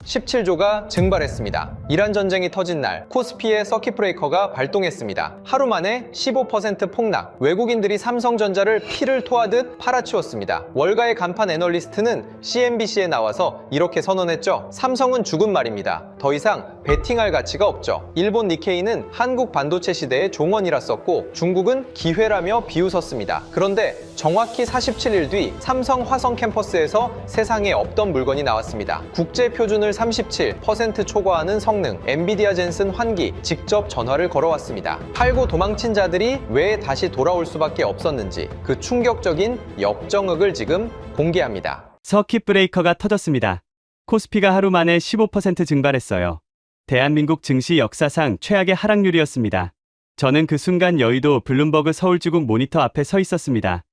17조가 증발했습니다. 이란 전쟁이 터진 날 코스피의 서킷 브레이커가 발동했습니다. 하루 만에 15% 폭락, 외국인들이 삼성전자를 피를 토하듯 팔아치웠습니다. 월가의 간판 애널리스트는 CNBC에 나와서 이렇게 선언했죠. 삼성은 죽은 말입니다. 더 이상 베팅할 가치가 없죠. 일본 니케이는 한국 반도체 시대의 종언이라 썼고 중국은 기회라며 비웃었습니다. 그런데 정확히 47일 뒤 삼성 화성 캠퍼스에서 세상에 없던 물건이 나왔습니다. 국제 표준을 37% 초과하는 성능, 엔비디아 젠슨 환기, 직접 전화를 걸어왔습니다. 팔고 도망친 자들이 왜 다시 돌아올 수밖에 없었는지 그 충격적인 역정흑을 지금 공개합니다. 서킷 브레이커가 터졌습니다. 코스피가 하루 만에 15% 증발했어요. 대한민국 증시 역사상 최악의 하락률이었습니다. 저는 그 순간 여의도 블룸버그 서울지국 모니터 앞에 서 있었습니다.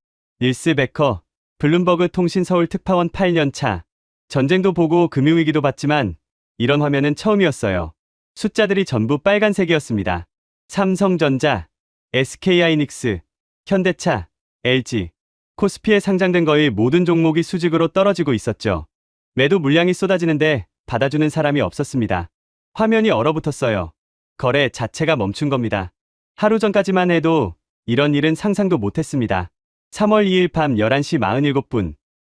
닐스 베커, 블룸버그 통신 서울 특파원 8년차. 전쟁도 보고 금융위기도 봤지만 이런 화면은 처음이었어요. 숫자들이 전부 빨간색이었습니다. 삼성전자, SK하이닉스, 현대차, LG, 코스피에 상장된 거의 모든 종목이 수직으로 떨어지고 있었죠. 매도 물량이 쏟아지는데 받아주는 사람이 없었습니다. 화면이 얼어붙었어요. 거래 자체가 멈춘 겁니다. 하루 전까지만 해도 이런 일은 상상도 못했습니다. 3월 2일 밤 11시 47분,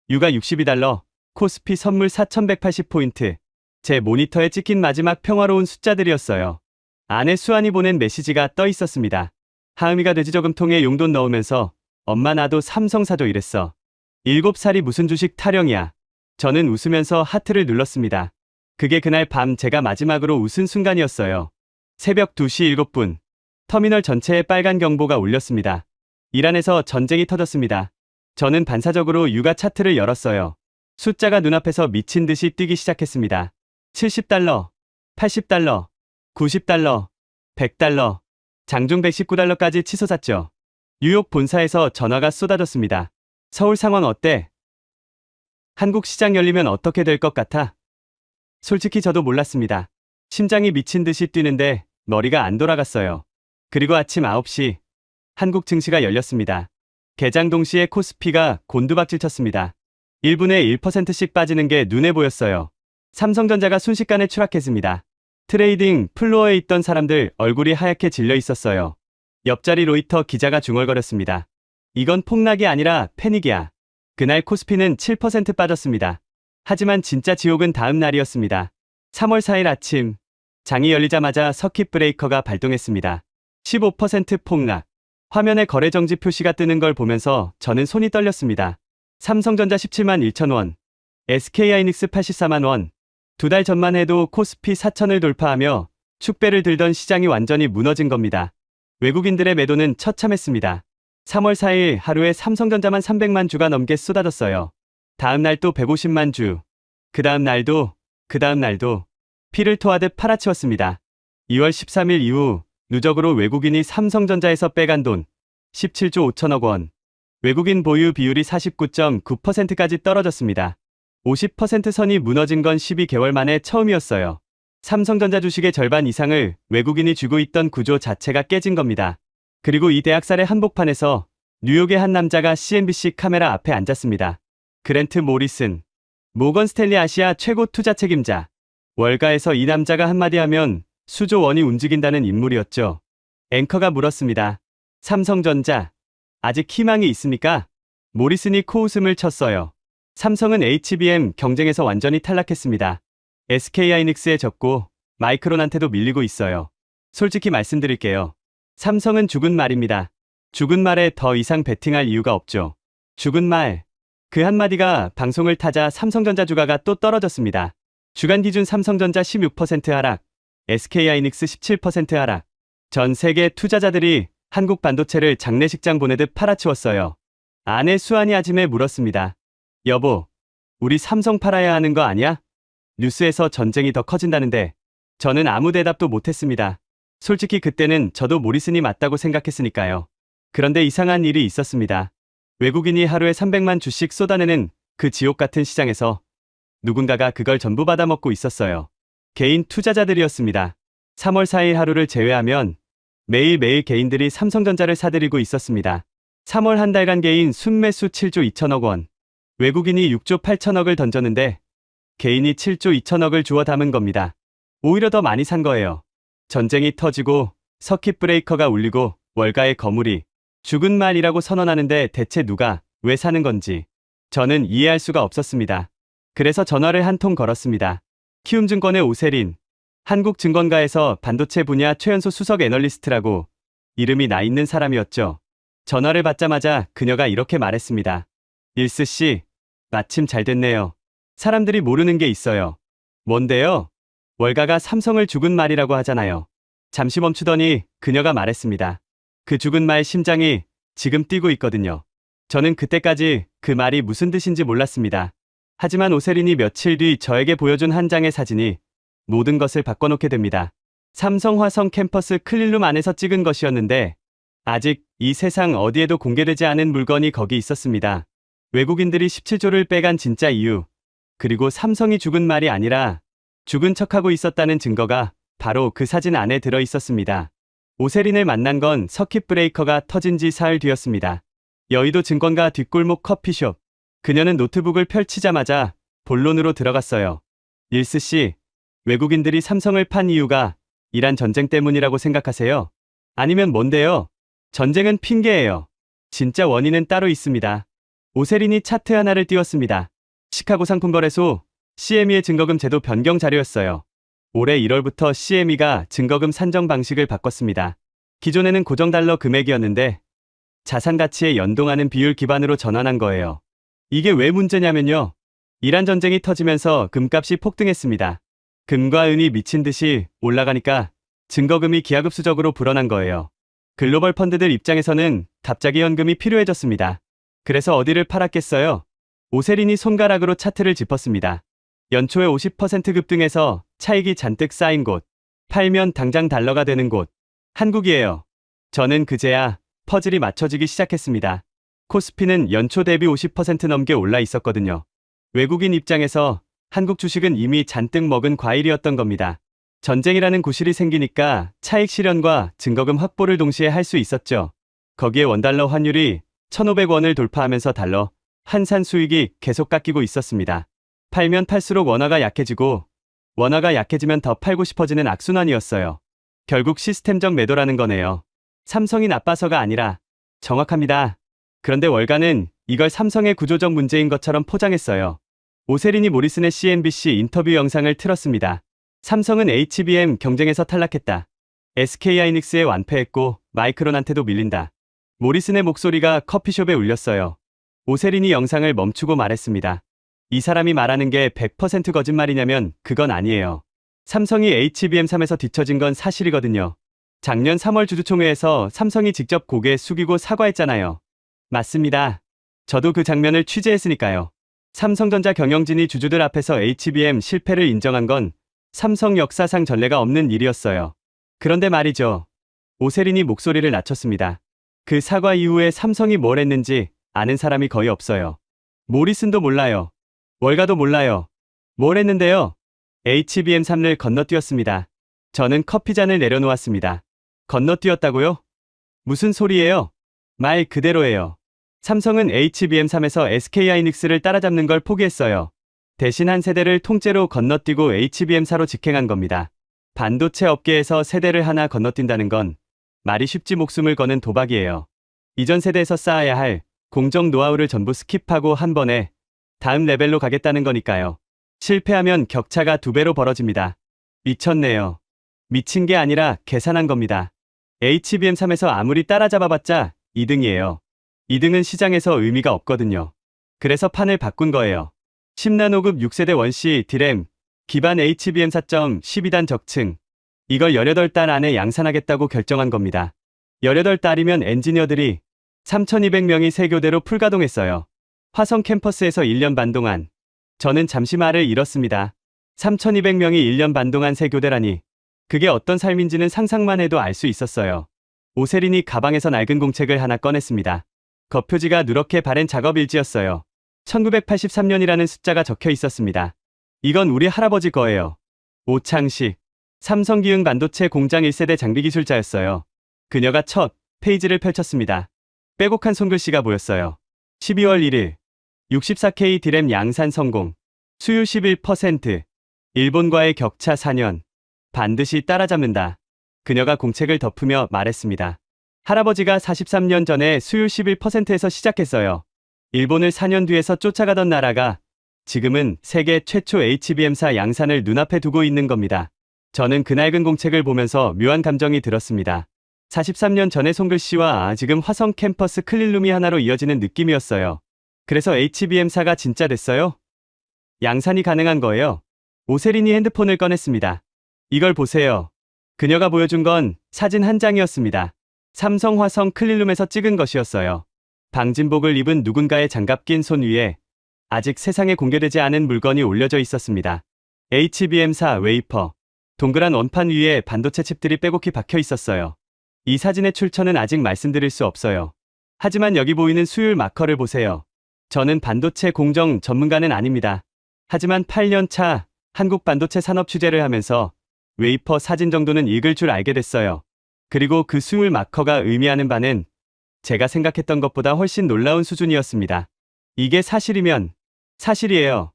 유가 62달러, 코스피 선물 4180포인트. 제 모니터에 찍힌 마지막 평화로운 숫자들이었어요. 아내 수환이 보낸 메시지가 떠 있었습니다. 하은이가 돼지저금통에 용돈 넣으면서 엄마 나도 삼성 사줘 이랬어. 7살이 무슨 주식 타령이야. 저는 웃으면서 하트를 눌렀습니다. 그게 그날 밤 제가 마지막으로 웃은 순간이었어요. 새벽 2시 7분, 터미널 전체에 빨간 경보가 울렸습니다. 이란에서 전쟁이 터졌습니다. 저는 반사적으로 유가 차트를 열었어요. 숫자가 눈앞에서 미친 듯이 뛰기 시작했습니다. 70달러, 80달러, 90달러, 100달러, 장중 119달러까지 치솟았죠. 뉴욕 본사에서 전화가 쏟아졌습니다. 서울 상황 어때? 한국 시장 열리면 어떻게 될 것 같아? 솔직히 저도 몰랐습니다. 심장이 미친 듯이 뛰는데 머리가 안 돌아갔어요. 그리고 아침 9시, 한국 증시가 열렸습니다. 개장 동시에 코스피가 곤두박질 쳤습니다. 1분에 1%씩 빠지는 게 눈에 보였어요. 삼성전자가 순식간에 추락했습니다. 트레이딩 플로어에 있던 사람들 얼굴이 하얗게 질려 있었어요. 옆자리 로이터 기자가 중얼거렸습니다. 이건 폭락이 아니라 패닉이야. 그날 코스피는 7% 빠졌습니다. 하지만 진짜 지옥은 다음 날이었습니다. 3월 4일 아침, 장이 열리자마자 서킷 브레이커가 발동했습니다. 15% 폭락. 화면에 거래 정지 표시가 뜨는 걸 보면서 저는 손이 떨렸습니다. 삼성전자 17만 1천 원, SK하이닉스 84만 원. 2달 전만 해도 코스피 4천을 돌파하며 축배를 들던 시장이 완전히 무너진 겁니다. 외국인들의 매도는 처참했습니다. 3월 4일 하루에 삼성전자만 300만 주가 넘게 쏟아졌어요. 다음 날 또 150만 주. 그 다음 날도 피를 토하듯 팔아치웠습니다. 2월 13일 이후 누적으로 외국인이 삼성전자에서 빼간 돈 17조 5천억 원. 외국인 보유 비율이 49.9%까지 떨어졌습니다. 50% 선이 무너진 건 12개월 만에 처음이었어요. 삼성전자 주식의 절반 이상을 외국인이 쥐고 있던 구조 자체가 깨진 겁니다. 그리고 이 대학살의 한복판에서 뉴욕의 한 남자가 CNBC 카메라 앞에 앉았습니다. 그랜트 모리슨, 모건 스탠리 아시아 최고 투자 책임자. 월가에서 이 남자가 한마디 하면 수조 원이 움직인다는 인물이었죠. 앵커가 물었습니다. 삼성전자, 아직 희망이 있습니까? 모리슨이 코웃음을 쳤어요. 삼성은 HBM 경쟁에서 완전히 탈락했습니다. SK하이닉스에 졌고 마이크론한테도 밀리고 있어요. 솔직히 말씀드릴게요. 삼성은 죽은 말입니다. 죽은 말에 더 이상 베팅할 이유가 없죠. 죽은 말. 그 한마디가 방송을 타자 삼성전자 주가가 또 떨어졌습니다. 주간 기준 삼성전자 16% 하락, SK하이닉스 17% 하락. 전 세계 투자자들이 한국 반도체를 장례식장 보내듯 팔아치웠어요. 아내 수환이 아침에 물었습니다. 여보, 우리 삼성 팔아야 하는 거 아니야? 뉴스에서 전쟁이 더 커진다는데. 저는 아무 대답도 못했습니다. 솔직히 그때는 저도 모리슨이 맞다고 생각했으니까요. 그런데 이상한 일이 있었습니다. 외국인이 하루에 300만 주씩 쏟아내는 그 지옥 같은 시장에서 누군가가 그걸 전부 받아먹고 있었어요. 개인 투자자들이었습니다. 3월 4일 하루를 제외하면 매일매일 개인들이 삼성전자를 사들이고 있었습니다. 3월 한 달간 개인 순매수 7조 2천억 원. 외국인이 6조 8천억을 던졌는데 개인이 7조 2천억을 주워 담은 겁니다. 오히려 더 많이 산 거예요. 전쟁이 터지고 서킷 브레이커가 울리고 월가의 거물이 죽은 말이라고 선언하는데 대체 누가 왜 사는 건지 저는 이해할 수가 없었습니다. 그래서 전화를 한 통 걸었습니다. 키움증권의 오세린, 한국증권가에서 반도체 분야 최연소 수석 애널리스트라고 이름이 나 있는 사람이었죠. 전화를 받자마자 그녀가 이렇게 말했습니다. 일스 씨, 마침 잘 됐네요. 사람들이 모르는 게 있어요. 뭔데요? 월가가 삼성을 죽은 말이라고 하잖아요. 잠시 멈추더니 그녀가 말했습니다. 그 죽은 말 심장이 지금 뛰고 있거든요. 저는 그때까지 그 말이 무슨 뜻인지 몰랐습니다. 하지만 오세린이 며칠 뒤 저에게 보여준 한 장의 사진이 모든 것을 바꿔놓게 됩니다. 삼성 화성 캠퍼스 클린룸 안에서 찍은 것이었는데 아직 이 세상 어디에도 공개되지 않은 물건이 거기 있었습니다. 외국인들이 17조를 빼간 진짜 이유, 그리고 삼성이 죽은 말이 아니라 죽은 척하고 있었다는 증거가 바로 그 사진 안에 들어 있었습니다. 오세린을 만난 건 서킷 브레이커가 터진 지 사흘 뒤였습니다. 여의도 증권가 뒷골목 커피숍. 그녀는 노트북을 펼치자마자 본론으로 들어갔어요. 일스 씨, 외국인들이 삼성을 판 이유가 이란 전쟁 때문이라고 생각하세요? 아니면 뭔데요? 전쟁은 핑계예요. 진짜 원인은 따로 있습니다. 오세린이 차트 하나를 띄웠습니다. 시카고 상품거래소 CME의 증거금 제도 변경 자료였어요. 올해 1월부터 CME가 증거금 산정 방식을 바꿨습니다. 기존에는 고정달러 금액이었는데 자산 가치에 연동하는 비율 기반으로 전환한 거예요. 이게 왜 문제냐면요. 이란 전쟁이 터지면서 금값이 폭등했습니다. 금과 은이 미친 듯이 올라가니까 증거금이 기하급수적으로 불어난 거예요. 글로벌 펀드들 입장에서는 갑자기 현금이 필요해졌습니다. 그래서 어디를 팔았겠어요? 오세린이 손가락으로 차트를 짚었습니다. 연초에 50% 급등해서 차익이 잔뜩 쌓인 곳, 팔면 당장 달러가 되는 곳, 한국이에요. 저는 그제야 퍼즐이 맞춰지기 시작했습니다. 코스피는 연초 대비 50% 넘게 올라 있었거든요. 외국인 입장에서 한국 주식은 이미 잔뜩 먹은 과일이었던 겁니다. 전쟁이라는 구실이 생기니까 차익 실현과 증거금 확보를 동시에 할 수 있었죠. 거기에 원달러 환율이 1,500원을 돌파하면서 달러 환산 수익이 계속 깎이고 있었습니다. 팔면 팔수록 원화가 약해지고 원화가 약해지면 더 팔고 싶어지는 악순환이었어요. 결국 시스템적 매도라는 거네요. 삼성이 나빠서가 아니라 정확합니다. 그런데 월가는 이걸 삼성의 구조적 문제인 것처럼 포장했어요. 오세린이 모리슨의 CNBC 인터뷰 영상을 틀었습니다. 삼성은 HBM 경쟁에서 탈락했다. SK하이닉스에 완패했고 마이크론한테도 밀린다. 모리슨의 목소리가 커피숍에 울렸어요. 오세린이 영상을 멈추고 말했습니다. 이 사람이 말하는 게 100% 거짓말이냐면 그건 아니에요. 삼성이 HBM3에서 뒤처진 건 사실이거든요. 작년 3월 주주총회에서 삼성이 직접 고개 숙이고 사과했잖아요. 맞습니다. 저도 그 장면을 취재했으니까요. 삼성전자 경영진이 주주들 앞에서 HBM 실패를 인정한 건 삼성 역사상 전례가 없는 일이었어요. 그런데 말이죠. 오세린이 목소리를 낮췄습니다. 그 사과 이후에 삼성이 뭘 했는지 아는 사람이 거의 없어요. 모리슨도 몰라요. 월가도 몰라요. 뭘 했는데요? HBM3를 건너뛰었습니다. 저는 커피잔을 내려놓았습니다. 건너뛰었다고요? 무슨 소리예요? 말 그대로예요. 삼성은 HBM3에서 SK하이닉스를 따라잡는 걸 포기했어요. 대신 한 세대를 통째로 건너뛰고 HBM4로 직행한 겁니다. 반도체 업계에서 세대를 하나 건너뛴다는 건 말이 쉽지 목숨을 거는 도박이에요. 이전 세대에서 쌓아야 할 공정 노하우를 전부 스킵하고 한 번에 다음 레벨로 가겠다는 거니까요. 실패하면 격차가 2배로 벌어집니다. 미쳤네요. 미친 게 아니라 계산한 겁니다. HBM3에서 아무리 따라잡아봤자 2등이에요. 2등은 시장에서 의미가 없거든요. 그래서 판을 바꾼 거예요. 10나노급 6세대 원시 D램, 기반 HBM 4.12단 적층. 이걸 18달 안에 양산하겠다고 결정한 겁니다. 18달이면 엔지니어들이 3,200명이 세 교대로 풀가동했어요. 화성 캠퍼스에서 1년 반 동안. 저는 잠시 말을 잃었습니다. 3,200명이 1년 반 동안 세 교대라니. 그게 어떤 삶인지는 상상만 해도 알 수 있었어요. 오세린이 가방에서 낡은 공책을 하나 꺼냈습니다. 겉표지가 누렇게 바랜 작업 일지였어요. 1983년이라는 숫자가 적혀 있었습니다. 이건 우리 할아버지 거예요. 오창식. 삼성기흥 반도체 공장 1세대 장비기술자였어요. 그녀가 첫 페이지를 펼쳤습니다. 빼곡한 손글씨가 보였어요. 12월 1일. 64K D램 양산 성공. 수율 11%, 일본과의 격차 4년, 반드시 따라잡는다. 그녀가 공책을 덮으며 말했습니다. 할아버지가 43년 전에 수율 11%에서 시작했어요. 일본을 4년 뒤에서 쫓아가던 나라가 지금은 세계 최초 HBM사 양산을 눈앞에 두고 있는 겁니다. 저는 그 낡은 공책을 보면서 묘한 감정이 들었습니다. 43년 전의 손글씨와 지금 화성 캠퍼스 클린룸이 하나로 이어지는 느낌이었어요. 그래서 HBM사가 진짜 됐어요? 양산이 가능한 거예요. 오세린이 핸드폰을 꺼냈습니다. 이걸 보세요. 그녀가 보여준 건 사진 한 장이었습니다. 삼성 화성 클린룸에서 찍은 것이었어요. 방진복을 입은 누군가의 장갑 낀 손 위에 아직 세상에 공개되지 않은 물건이 올려져 있었습니다. HBM사 웨이퍼. 동그란 원판 위에 반도체 칩들이 빼곡히 박혀 있었어요. 이 사진의 출처는 아직 말씀드릴 수 없어요. 하지만 여기 보이는 수율 마커를 보세요. 저는 반도체 공정 전문가는 아닙니다. 하지만 8년 차 한국 반도체 산업 취재를 하면서 웨이퍼 사진 정도는 읽을 줄 알게 됐어요. 그리고 그 수율 마커가 의미하는 바는 제가 생각했던 것보다 훨씬 놀라운 수준이었습니다. 이게 사실이면 사실이에요.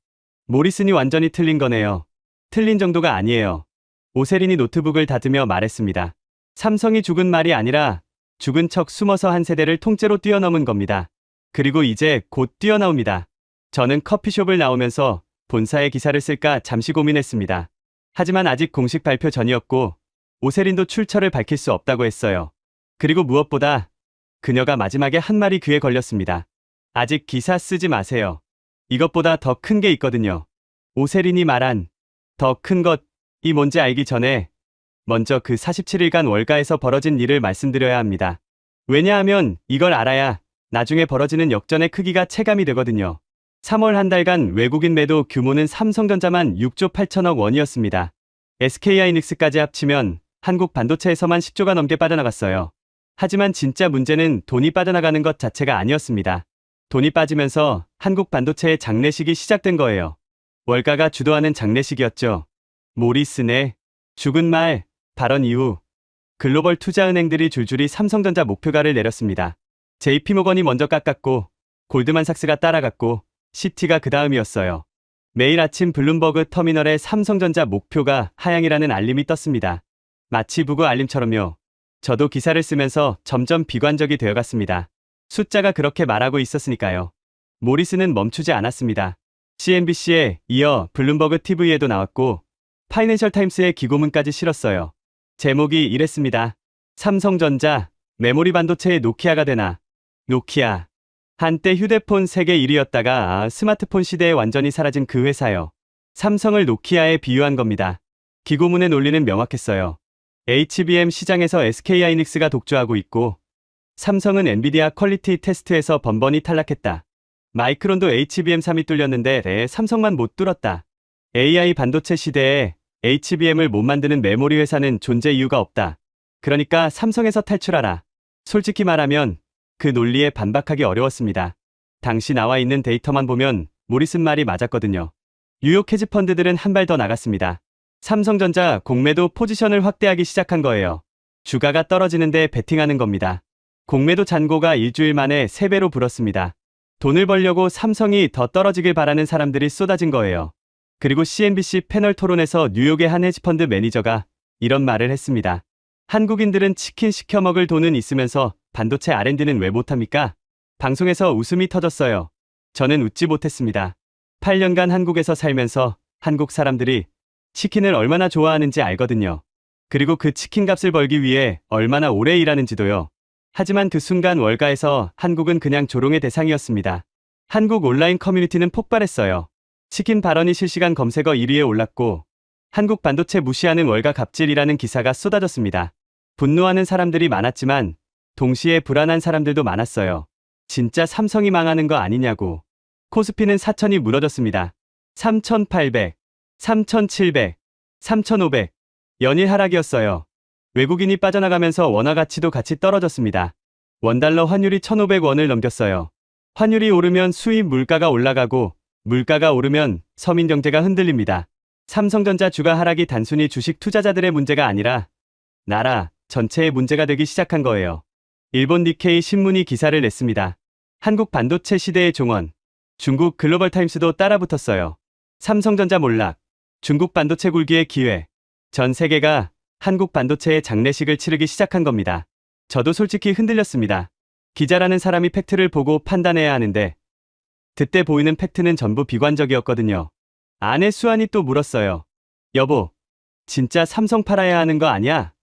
모리슨이 완전히 틀린 거네요. 틀린 정도가 아니에요. 오세린이 노트북을 닫으며 말했습니다. 삼성이 죽은 말이 아니라 죽은 척 숨어서 한 세대를 통째로 뛰어넘은 겁니다. 그리고 이제 곧 뛰어나옵니다. 저는 커피숍을 나오면서 본사의 기사를 쓸까 잠시 고민했습니다. 하지만 아직 공식 발표 전이었고 오세린도 출처를 밝힐 수 없다고 했어요. 그리고 무엇보다 그녀가 마지막에 한 말이 귀에 걸렸습니다. 아직 기사 쓰지 마세요. 이것보다 더 큰 게 있거든요. 오세린이 말한 더 큰 것이 뭔지 알기 전에 먼저 그 47일간 월가에서 벌어진 일을 말씀드려야 합니다. 왜냐하면 이걸 알아야 나중에 벌어지는 역전의 크기가 체감이 되거든요. 3월 한 달간 외국인 매도 규모는 삼성전자만 6조 8천억 원이었습니다. SK하이닉스까지 합치면 한국 반도체에서만 10조가 넘게 빠져나갔어요. 하지만 진짜 문제는 돈이 빠져나가는 것 자체가 아니었습니다. 돈이 빠지면서 한국 반도체의 장례식이 시작된 거예요. 월가가 주도하는 장례식이었죠. 모리슨의 죽은 말 발언 이후 글로벌 투자은행들이 줄줄이 삼성전자 목표가를 내렸습니다. JP모건이 먼저 깎았고 골드만삭스가 따라갔고 시티가 그 다음이었어요. 매일 아침 블룸버그 터미널에 삼성전자 목표가 하향이라는 알림이 떴습니다. 마치 부고 알림처럼요. 저도 기사를 쓰면서 점점 비관적이 되어갔습니다. 숫자가 그렇게 말하고 있었으니까요. 모리슨은 멈추지 않았습니다. CNBC에 이어 블룸버그 TV에도 나왔고 파이낸셜 타임스의 기고문까지 실었어요. 제목이 이랬습니다. 삼성전자, 메모리 반도체의 노키아가 되나. 노키아. 한때 휴대폰 세계 1위였다가 스마트폰 시대에 완전히 사라진 그 회사요. 삼성을 노키아에 비유한 겁니다. 기고문의 논리는 명확했어요. HBM 시장에서 SK하이닉스가 독주하고 있고 삼성은 엔비디아 퀄리티 테스트에서 번번이 탈락했다. 마이크론도 HBM 3이 뚫렸는데 삼성만 못 뚫었다. AI 반도체 시대에 HBM을 못 만드는 메모리 회사는 존재 이유가 없다. 그러니까 삼성에서 탈출하라. 솔직히 말하면 그 논리에 반박하기 어려웠습니다. 당시 나와 있는 데이터만 보면 모리슨 말이 맞았거든요. 뉴욕 헤지펀드들은 한 발 더 나갔습니다. 삼성전자 공매도 포지션을 확대하기 시작한 거예요. 주가가 떨어지는데 베팅하는 겁니다. 공매도 잔고가 일주일 만에 3배로 불었습니다. 돈을 벌려고 삼성이 더 떨어지길 바라는 사람들이 쏟아진 거예요. 그리고 CNBC 패널 토론에서 뉴욕의 한 헤지펀드 매니저가 이런 말을 했습니다. 한국인들은 치킨 시켜 먹을 돈은 있으면서 반도체 R&D는 왜 못합니까? 방송에서 웃음이 터졌어요. 저는 웃지 못했습니다. 8년간 한국에서 살면서 한국 사람들이 치킨을 얼마나 좋아하는지 알거든요. 그리고 그 치킨 값을 벌기 위해 얼마나 오래 일하는지도요. 하지만 그 순간 월가에서 한국은 그냥 조롱의 대상이었습니다. 한국 온라인 커뮤니티는 폭발했어요. 치킨 발언이 실시간 검색어 1위에 올랐고 한국 반도체 무시하는 월가 갑질이라는 기사가 쏟아졌습니다. 분노하는 사람들이 많았지만 동시에 불안한 사람들도 많았어요. 진짜 삼성이 망하는 거 아니냐고. 코스피는 4천이 무너졌습니다. 3,800, 3,700, 3,500. 연일 하락이었어요. 외국인이 빠져나가면서 원화 가치도 같이 떨어졌습니다. 원달러 환율이 1,500원을 넘겼어요. 환율이 오르면 수입 물가가 올라가고 물가가 오르면 서민 경제가 흔들립니다. 삼성전자 주가 하락이 단순히 주식 투자자들의 문제가 아니라 나라 전체의 문제가 되기 시작한 거예요. 일본 니케이 신문이 기사를 냈습니다. 한국 반도체 시대의 종언. 중국 글로벌 타임스도 따라붙었어요. 삼성전자 몰락, 중국 반도체 굴기의 기회. 전 세계가 한국 반도체의 장례식을 치르기 시작한 겁니다. 저도 솔직히 흔들렸습니다. 기자라는 사람이 팩트를 보고 판단해야 하는데 그때 보이는 팩트는 전부 비관적이었거든요. 아내 수환이 또 물었어요. 여보, 진짜 삼성 팔아야 하는 거 아니야?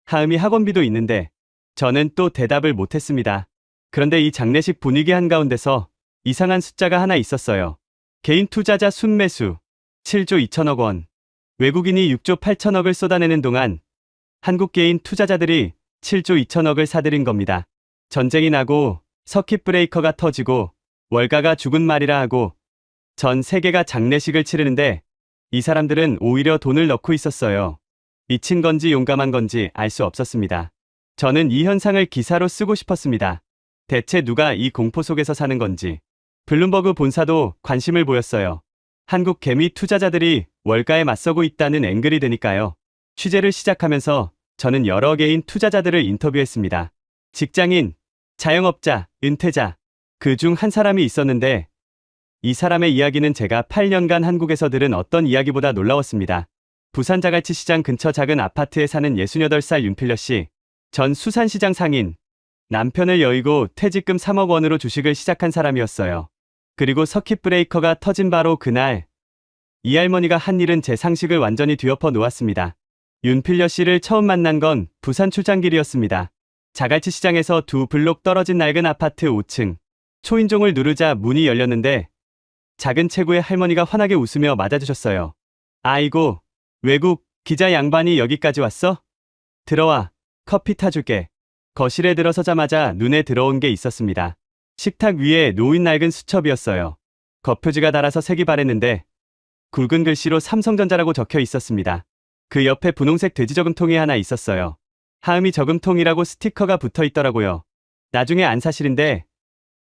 하음이 학원비도 있는데 저는 또 대답을 못했습니다. 그런데 이 장례식 분위기 한가운데서 이상한 숫자가 하나 있었어요. 개인 투자자 순매수 7조 2천억 원. 외국인이 6조 8천억을 쏟아내는 동안 한국 개인 투자자들이 7조 2천억을 사들인 겁니다. 전쟁이 나고 서킷 브레이커가 터지고 월가가 죽은 말이라 하고 전 세계가 장례식을 치르는데 이 사람들은 오히려 돈을 넣고 있었어요. 미친 건지 용감한 건지 알 수 없었습니다. 저는 이 현상을 기사로 쓰고 싶었습니다. 대체 누가 이 공포 속에서 사는 건지. 블룸버그 본사도 관심을 보였어요. 한국 개미 투자자들이 월가에 맞서고 있다는 앵글이 되니까요. 취재를 시작하면서 저는 여러 개인 투자자들을 인터뷰했습니다. 직장인, 자영업자, 은퇴자, 그 중 한 사람이 있었는데 이 사람의 이야기는 제가 8년간 한국에서 들은 어떤 이야기보다 놀라웠습니다. 부산 자갈치 시장 근처 작은 아파트에 사는 68살 윤필려 씨. 전 수산시장 상인. 남편을 여의고 퇴직금 3억 원으로 주식을 시작한 사람이었어요. 그리고 서킷 브레이커가 터진 바로 그날 이 할머니가 한 일은 제 상식을 완전히 뒤엎어 놓았습니다. 윤필려 씨를 처음 만난 건 부산 출장길이었습니다. 자갈치 시장에서 두 블록 떨어진 낡은 아파트 5층. 초인종을 누르자 문이 열렸는데 작은 체구의 할머니가 환하게 웃으며 맞아주셨어요. 아이고, 외국 기자 양반이 여기까지 왔어? 들어와, 커피 타줄게. 거실에 들어서자마자 눈에 들어온 게 있었습니다. 식탁 위에 놓인 낡은 수첩이었어요. 겉표지가 달아서 색이 바랬는데 굵은 글씨로 삼성전자라고 적혀 있었습니다. 그 옆에 분홍색 돼지 저금통이 하나 있었어요. 하음이 저금통이라고 스티커가 붙어 있더라고요. 나중에 안 사실인데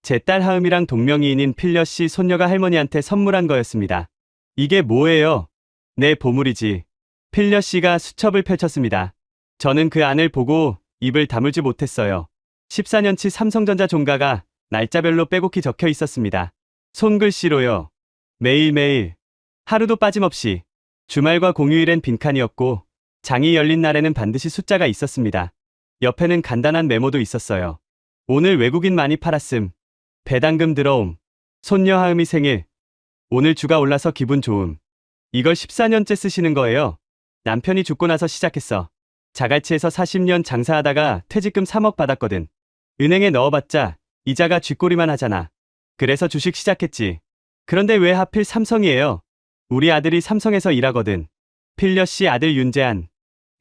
제 딸 하음이랑 동명이인인 필려 씨 손녀가 할머니한테 선물한 거였습니다. 이게 뭐예요? 내 보물이지. 필려 씨가 수첩을 펼쳤습니다. 저는 그 안을 보고 입을 다물지 못했어요. 14년치 삼성전자 종가가 날짜별로 빼곡히 적혀 있었습니다. 손글씨로요. 매일매일, 하루도 빠짐없이. 주말과 공휴일엔 빈칸이었고 장이 열린 날에는 반드시 숫자가 있었습니다. 옆에는 간단한 메모도 있었어요. 오늘 외국인 많이 팔았음. 배당금 들어옴. 손녀 하음이 생일. 오늘 주가 올라서 기분 좋음. 이걸 14년째 쓰시는 거예요. 남편이 죽고 나서 시작했어. 자갈치에서 40년 장사하다가 퇴직금 3억 받았거든. 은행에 넣어봤자 이자가 쥐꼬리만 하잖아. 그래서 주식 시작했지. 그런데 왜 하필 삼성이에요? 우리 아들이 삼성에서 일하거든. 필려 씨 아들 윤재한.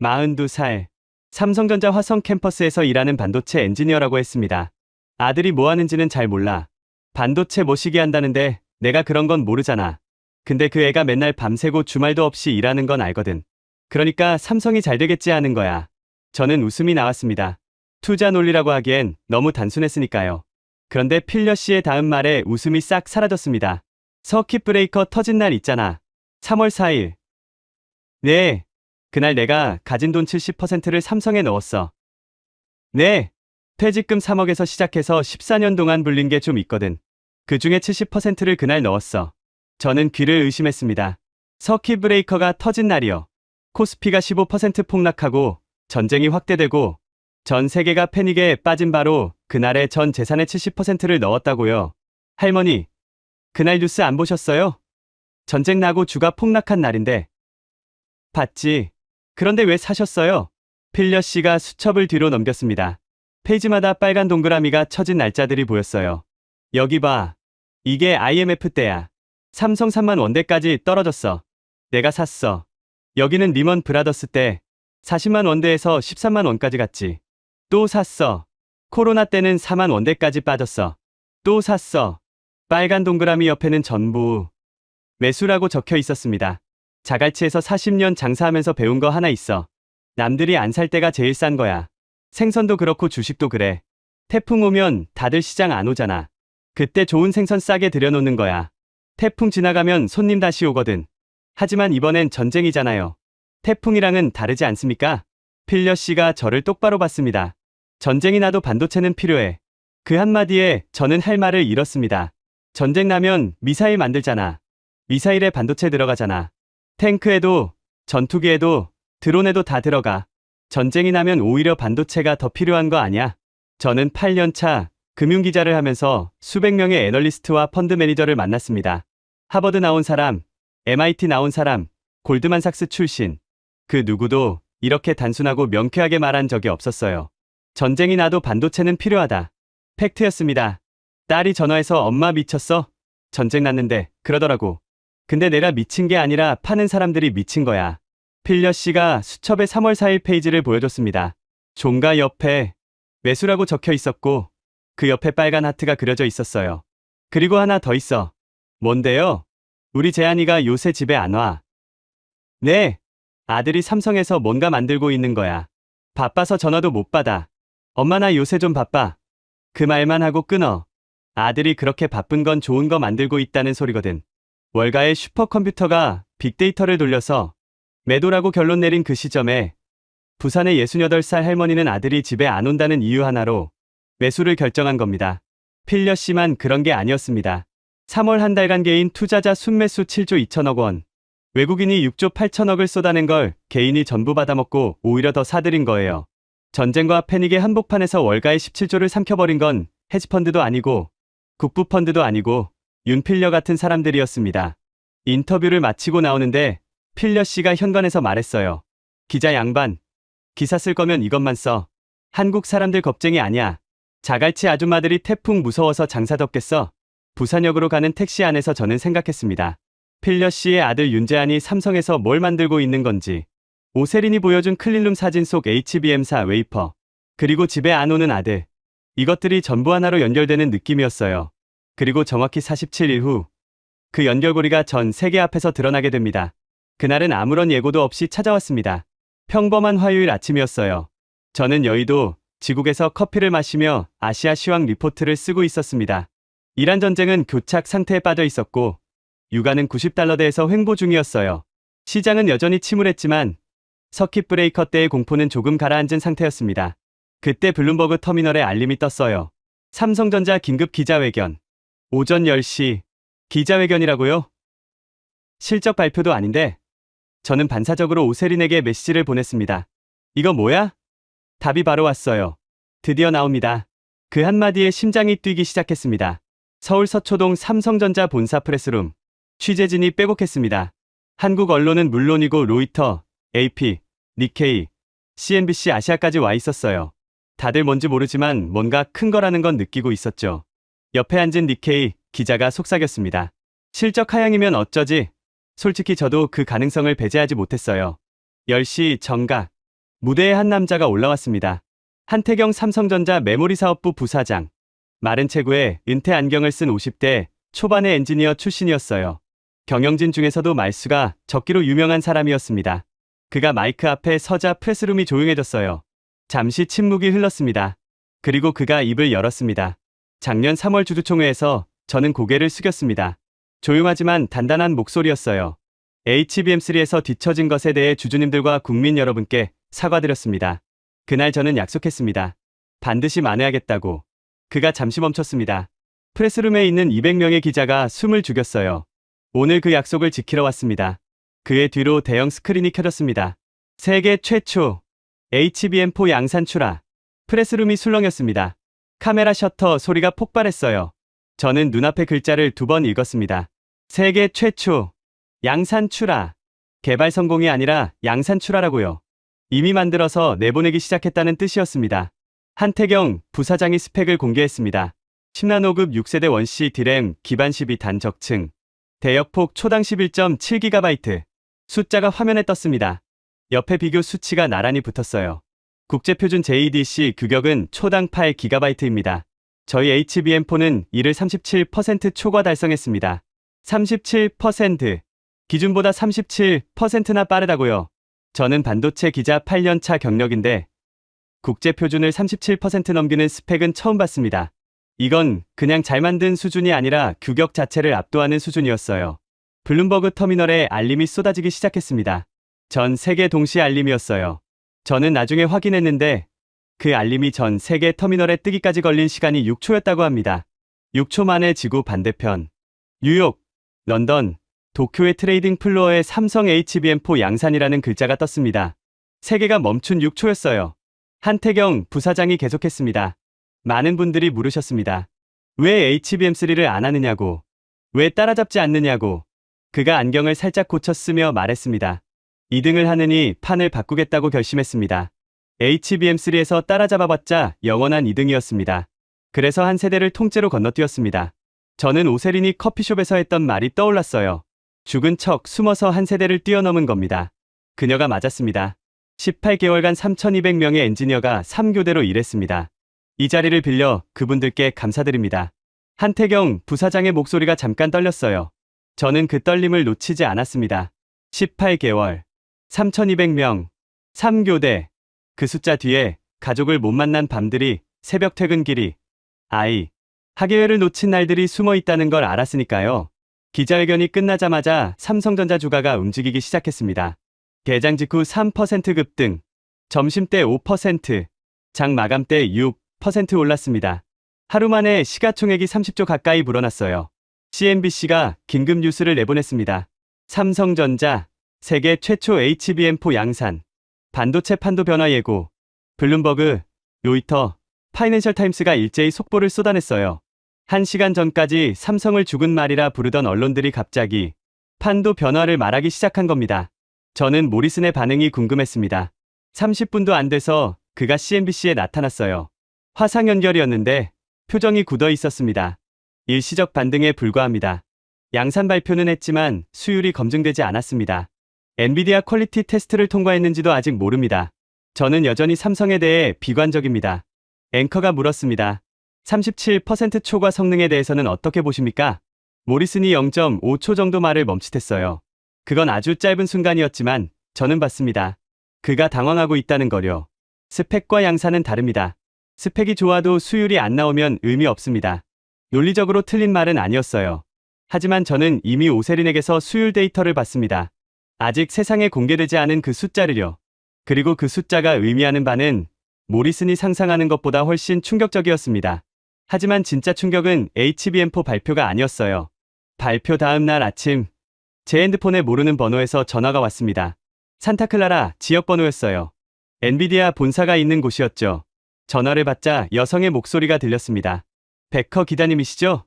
42살. 삼성전자 화성 캠퍼스에서 일하는 반도체 엔지니어라고 했습니다. 아들이 뭐 하는지는 잘 몰라. 반도체 모시기 한다는데 내가 그런 건 모르잖아. 근데 그 애가 맨날 밤새고 주말도 없이 일하는 건 알거든. 그러니까 삼성이 잘 되겠지 하는 거야. 저는 웃음이 나왔습니다. 투자 논리라고 하기엔 너무 단순했으니까요. 그런데 필려 씨의 다음 말에 웃음이 싹 사라졌습니다. 서킷 브레이커 터진 날 있잖아. 3월 4일. 네. 그날 내가 가진 돈 70%를 삼성에 넣었어. 네. 퇴직금 3억에서 시작해서 14년 동안 불린 게 좀 있거든. 그 중에 70%를 그날 넣었어. 저는 귀를 의심했습니다. 서킷 브레이커가 터진 날이요. 코스피가 15% 폭락하고 전쟁이 확대되고 전 세계가 패닉에 빠진 바로 그날에 전 재산의 70%를 넣었다고요. 할머니, 그날 뉴스 안 보셨어요? 전쟁 나고 주가 폭락한 날인데. 봤지. 그런데 왜 사셨어요? 필려 씨가 수첩을 뒤로 넘겼습니다. 페이지마다 빨간 동그라미가 쳐진 날짜들이 보였어요. 여기 봐. 이게 IMF 때야. 삼성 3만 원대까지 떨어졌어. 내가 샀어. 여기는 리먼 브라더스 때 40만 원대에서 13만 원까지 갔지. 또 샀어. 코로나 때는 4만 원대까지 빠졌어. 또 샀어. 빨간 동그라미 옆에는 전부 매수라고 적혀 있었습니다. 자갈치에서 40년 장사하면서 배운 거 하나 있어. 남들이 안 살 때가 제일 싼 거야. 생선도 그렇고 주식도 그래. 태풍 오면 다들 시장 안 오잖아. 그때 좋은 생선 싸게 들여놓는 거야. 태풍 지나가면 손님 다시 오거든. 하지만 이번엔 전쟁이잖아요. 태풍이랑은 다르지 않습니까? 필려 씨가 저를 똑바로 봤습니다. 전쟁이 나도 반도체는 필요해. 그 한마디에 저는 할 말을 잃었습니다. 전쟁 나면 미사일 만들잖아. 미사일에 반도체 들어가잖아. 탱크에도, 전투기에도, 드론에도 다 들어가. 전쟁이 나면 오히려 반도체가 더 필요한 거 아니야? 저는 8년차 금융기자를 하면서 수백 명의 애널리스트와 펀드 매니저를 만났습니다. 하버드 나온 사람, MIT 나온 사람, 골드만삭스 출신. 그 누구도 이렇게 단순하고 명쾌하게 말한 적이 없었어요. 전쟁이 나도 반도체는 필요하다. 팩트였습니다. 딸이 전화해서 엄마 미쳤어? 전쟁 났는데 그러더라고. 근데 내가 미친 게 아니라 파는 사람들이 미친 거야. 필려 씨가 수첩의 3월 4일 페이지를 보여줬습니다. 종가 옆에 매수라고 적혀 있었고 그 옆에 빨간 하트가 그려져 있었어요. 그리고 하나 더 있어. 뭔데요? 우리 재한이가 요새 집에 안 와. 네. 아들이 삼성에서 뭔가 만들고 있는 거야. 바빠서 전화도 못 받아. 엄마 나 요새 좀 바빠. 그 말만 하고 끊어. 아들이 그렇게 바쁜 건 좋은 거 만들고 있다는 소리거든. 월가의 슈퍼컴퓨터가 빅데이터를 돌려서 매도라고 결론 내린 그 시점에 부산의 68살 할머니는 아들이 집에 안 온다는 이유 하나로 매수를 결정한 겁니다. 필려 씨만 그런 게 아니었습니다. 3월 한 달간 개인 투자자 순매수 7조 2천억 원. 외국인이 6조 8천억을 쏟아낸 걸 개인이 전부 받아먹고 오히려 더 사들인 거예요. 전쟁과 패닉의 한복판에서 월가의 17조를 삼켜버린 건 헤지펀드도 아니고 국부펀드도 아니고 윤필려 같은 사람들이었습니다. 인터뷰를 마치고 나오는데 필려 씨가 현관에서 말했어요. 기자 양반, 기사 쓸 거면 이것만 써. 한국 사람들 겁쟁이 아니야. 자갈치 아줌마들이 태풍 무서워서 장사 덮겠어. 부산역으로 가는 택시 안에서 저는 생각했습니다. 필려 씨의 아들 윤재한이 삼성에서 뭘 만들고 있는 건지, 오세린이 보여준 클린룸 사진 속 HBM사 웨이퍼, 그리고 집에 안 오는 아들. 이것들이 전부 하나로 연결되는 느낌이었어요. 그리고 정확히 47일 후, 그 연결고리가 전 세계 앞에서 드러나게 됩니다. 그날은 아무런 예고도 없이 찾아왔습니다. 평범한 화요일 아침이었어요. 저는 여의도 지국에서 커피를 마시며 아시아 시황 리포트를 쓰고 있었습니다. 이란 전쟁은 교착 상태에 빠져 있었고 유가는 90달러대에서 횡보 중이었어요. 시장은 여전히 침울했지만 서킷 브레이커 때의 공포는 조금 가라앉은 상태였습니다. 그때 블룸버그 터미널에 알림이 떴어요. 삼성전자 긴급 기자회견. 오전 10시. 기자회견이라고요? 실적 발표도 아닌데. 저는 반사적으로 오세린에게 메시지를 보냈습니다. 이거 뭐야? 답이 바로 왔어요. 드디어 나옵니다. 그 한마디에 심장이 뛰기 시작했습니다. 서울 서초동 삼성전자 본사 프레스룸. 취재진이 빼곡했습니다. 한국 언론은 물론이고 로이터, AP, 니케이, CNBC 아시아까지 와 있었어요. 다들 뭔지 모르지만 뭔가 큰 거라는 건 느끼고 있었죠. 옆에 앉은 니케이 기자가 속삭였습니다. 실적 하향이면 어쩌지? 솔직히 저도 그 가능성을 배제하지 못했어요. 10시 정각. 무대에 한 남자가 올라왔습니다. 한태경 삼성전자 메모리 사업부 부사장. 마른 체구에 은퇴 안경을 쓴 50대 초반의 엔지니어 출신이었어요. 경영진 중에서도 말수가 적기로 유명한 사람이었습니다. 그가 마이크 앞에 서자 프레스룸이 조용해졌어요. 잠시 침묵이 흘렀습니다. 그리고 그가 입을 열었습니다. 작년 3월 주주총회에서 저는 고개를 숙였습니다. 조용하지만 단단한 목소리였어요. HBM3에서 뒤처진 것에 대해 주주님들과 국민 여러분께 사과드렸습니다. 그날 저는 약속했습니다. 반드시 만회하겠다고. 그가 잠시 멈췄습니다. 프레스룸에 있는 200명의 기자가 숨을 죽였어요. 오늘 그 약속을 지키러 왔습니다. 그의 뒤로 대형 스크린이 켜졌습니다. 세계 최초 HBM4 양산 출하. 프레스룸이 술렁였습니다. 카메라 셔터 소리가 폭발했어요. 저는 눈앞의 글자를 2번 읽었습니다. 세계 최초 양산 출하. 개발 성공이 아니라 양산 출하라고요. 이미 만들어서 내보내기 시작했다는 뜻이었습니다. 한태경 부사장이 스펙을 공개했습니다. 10나노급 6세대 원C D램 기반 12단 적층. 대역폭 초당 11.7GB. 숫자가 화면에 떴습니다. 옆에 비교 수치가 나란히 붙었어요. 국제표준 JEDC 규격은 초당 8GB입니다. 저희 HBM4는 이를 37% 초과 달성했습니다. 37%. 기준보다 37%나 빠르다고요. 저는 반도체 기자 8년차 경력인데 국제표준을 37% 넘기는 스펙은 처음 봤습니다. 이건 그냥 잘 만든 수준이 아니라 규격 자체를 압도하는 수준이었어요. 블룸버그 터미널에 알림이 쏟아지기 시작했습니다. 전 세계 동시 알림이었어요. 저는 나중에 확인했는데 그 알림이 전 세계 터미널에 뜨기까지 걸린 시간이 6초였다고 합니다. 6초 만에 지구 반대편. 뉴욕, 런던, 도쿄의 트레이딩 플로어에 삼성 HBM4 양산이라는 글자가 떴습니다. 세계가 멈춘 6초였어요. 한태경 부사장이 계속했습니다. 많은 분들이 물으셨습니다. 왜 HBM3를 안 하느냐고, 왜 따라잡지 않느냐고. 그가 안경을 살짝 고쳤으며 말했습니다. 2등을 하느니 판을 바꾸겠다고 결심했습니다. HBM3에서 따라잡아봤자 영원한 2등이었습니다. 그래서 한 세대를 통째로 건너뛰었습니다. 저는 오세린이 커피숍에서 했던 말이 떠올랐어요. 죽은 척 숨어서 한 세대를 뛰어넘은 겁니다. 그녀가 맞았습니다. 18개월간 3,200명의 엔지니어가 3교대로 일했습니다. 이 자리를 빌려 그분들께 감사드립니다. 한태경 부사장의 목소리가 잠깐 떨렸어요. 저는 그 떨림을 놓치지 않았습니다. 18개월, 3,200명, 3교대. 그 숫자 뒤에 가족을 못 만난 밤들이, 새벽 퇴근길이, 아이, 학예회를 놓친 날들이 숨어 있다는 걸 알았으니까요. 기자회견이 끝나자마자 삼성전자 주가가 움직이기 시작했습니다. 개장 직후 3% 급등, 점심때 5%, 장 마감 때 6% 올랐습니다. 하루 만에 시가총액이 30조 가까이 불어났어요. CNBC가 긴급 뉴스를 내보냈습니다. 삼성전자, 세계 최초 HBM4 양산, 반도체 판도 변화 예고, 블룸버그, 로이터, 파이낸셜 타임스가 일제히 속보를 쏟아냈어요. 1시간 전까지 삼성을 죽은 말이라 부르던 언론들이 갑자기 판도 변화를 말하기 시작한 겁니다. 저는 모리슨의 반응이 궁금했습니다. 30분도 안 돼서 그가 CNBC에 나타났어요. 화상 연결이었는데 표정이 굳어 있었습니다. 일시적 반등에 불과합니다. 양산 발표는 했지만 수율이 검증되지 않았습니다. 엔비디아 퀄리티 테스트를 통과했는지도 아직 모릅니다. 저는 여전히 삼성에 대해 비관적입니다. 앵커가 물었습니다. 37% 초과 성능에 대해서는 어떻게 보십니까? 모리슨이 0.5초 정도 말을 멈칫했어요. 그건 아주 짧은 순간이었지만 저는 봤습니다. 그가 당황하고 있다는 거요. 스펙과 양산은 다릅니다. 스펙이 좋아도 수율이 안 나오면 의미 없습니다. 논리적으로 틀린 말은 아니었어요. 하지만 저는 이미 오세린에게서 수율 데이터를 봤습니다. 아직 세상에 공개되지 않은 그 숫자를요. 그리고 그 숫자가 의미하는 바는 모리슨이 상상하는 것보다 훨씬 충격적이었습니다. 하지만 진짜 충격은 HBM4 발표가 아니었어요. 발표 다음 날 아침, 제 핸드폰에 모르는 번호에서 전화가 왔습니다. 산타클라라 지역 번호였어요. 엔비디아 본사가 있는 곳이었죠. 전화를 받자 여성의 목소리가 들렸습니다. 베커 기자님이시죠?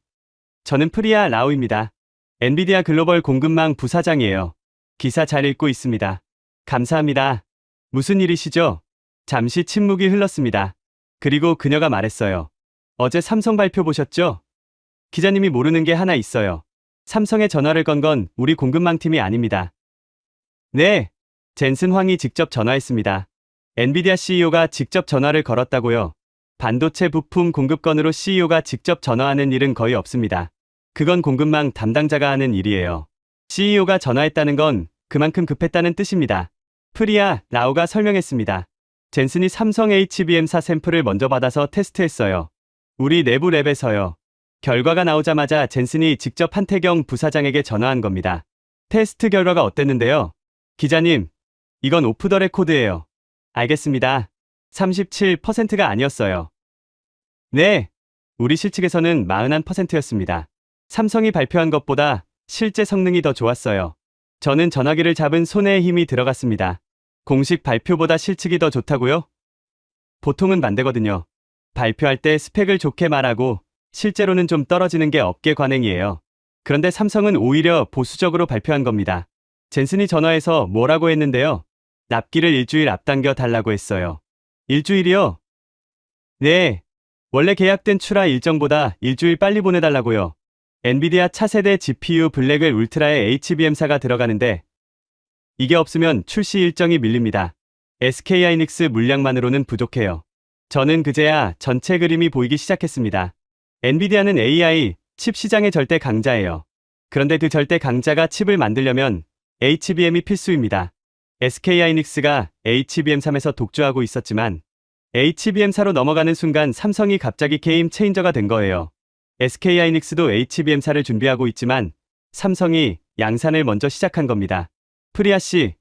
저는 프리아 라우입니다. 엔비디아 글로벌 공급망 부사장이에요. 기사 잘 읽고 있습니다. 감사합니다. 무슨 일이시죠? 잠시 침묵이 흘렀습니다. 그리고 그녀가 말했어요. 어제 삼성 발표 보셨죠? 기자님이 모르는 게 하나 있어요. 삼성에 전화를 건 건 우리 공급망팀이 아닙니다. 네, 젠슨 황이 직접 전화했습니다. 엔비디아 CEO가 직접 전화를 걸었다고요. 반도체 부품 공급건으로 CEO가 직접 전화하는 일은 거의 없습니다. 그건 공급망 담당자가 하는 일이에요. CEO가 전화했다는 건 그만큼 급했다는 뜻입니다. 프리아 라우가 설명했습니다. 젠슨이 삼성 HBM4 샘플을 먼저 받아서 테스트했어요. 우리 내부 랩에서요. 결과가 나오자마자 젠슨이 직접 한태경 부사장에게 전화한 겁니다. 테스트 결과가 어땠는데요? 기자님, 이건 오프 더 레코드예요. 알겠습니다. 37%가 아니었어요. 네, 우리 실측에서는 41%였습니다. 삼성이 발표한 것보다 실제 성능이 더 좋았어요. 저는 전화기를 잡은 손에 힘이 들어갔습니다. 공식 발표보다 실측이 더 좋다고요? 보통은 반대거든요. 발표할 때 스펙을 좋게 말하고 실제로는 좀 떨어지는 게 업계 관행이에요. 그런데 삼성은 오히려 보수적으로 발표한 겁니다. 젠슨이 전화해서 뭐라고 했는데요? 납기를 일주일 앞당겨 달라고 했어요. 일주일이요? 네, 원래 계약된 출하 일정보다 일주일 빨리 보내달라고요. 엔비디아 차세대 GPU 블랙을 울트라에 HBM4가 들어가는데 이게 없으면 출시 일정이 밀립니다. SK하이닉스 물량만으로는 부족해요. 저는 그제야 전체 그림이 보이기 시작했습니다. 엔비디아는 AI 칩 시장의 절대 강자예요. 그런데 그 절대 강자가 칩을 만들려면 HBM이 필수입니다. SK하이닉스가 HBM3에서 독주하고 있었지만 HBM4로 넘어가는 순간 삼성이 갑자기 게임 체인저가 된 거예요. SK하이닉스도 HBM4를 준비하고 있지만 삼성이 양산을 먼저 시작한 겁니다. 프리아 씨,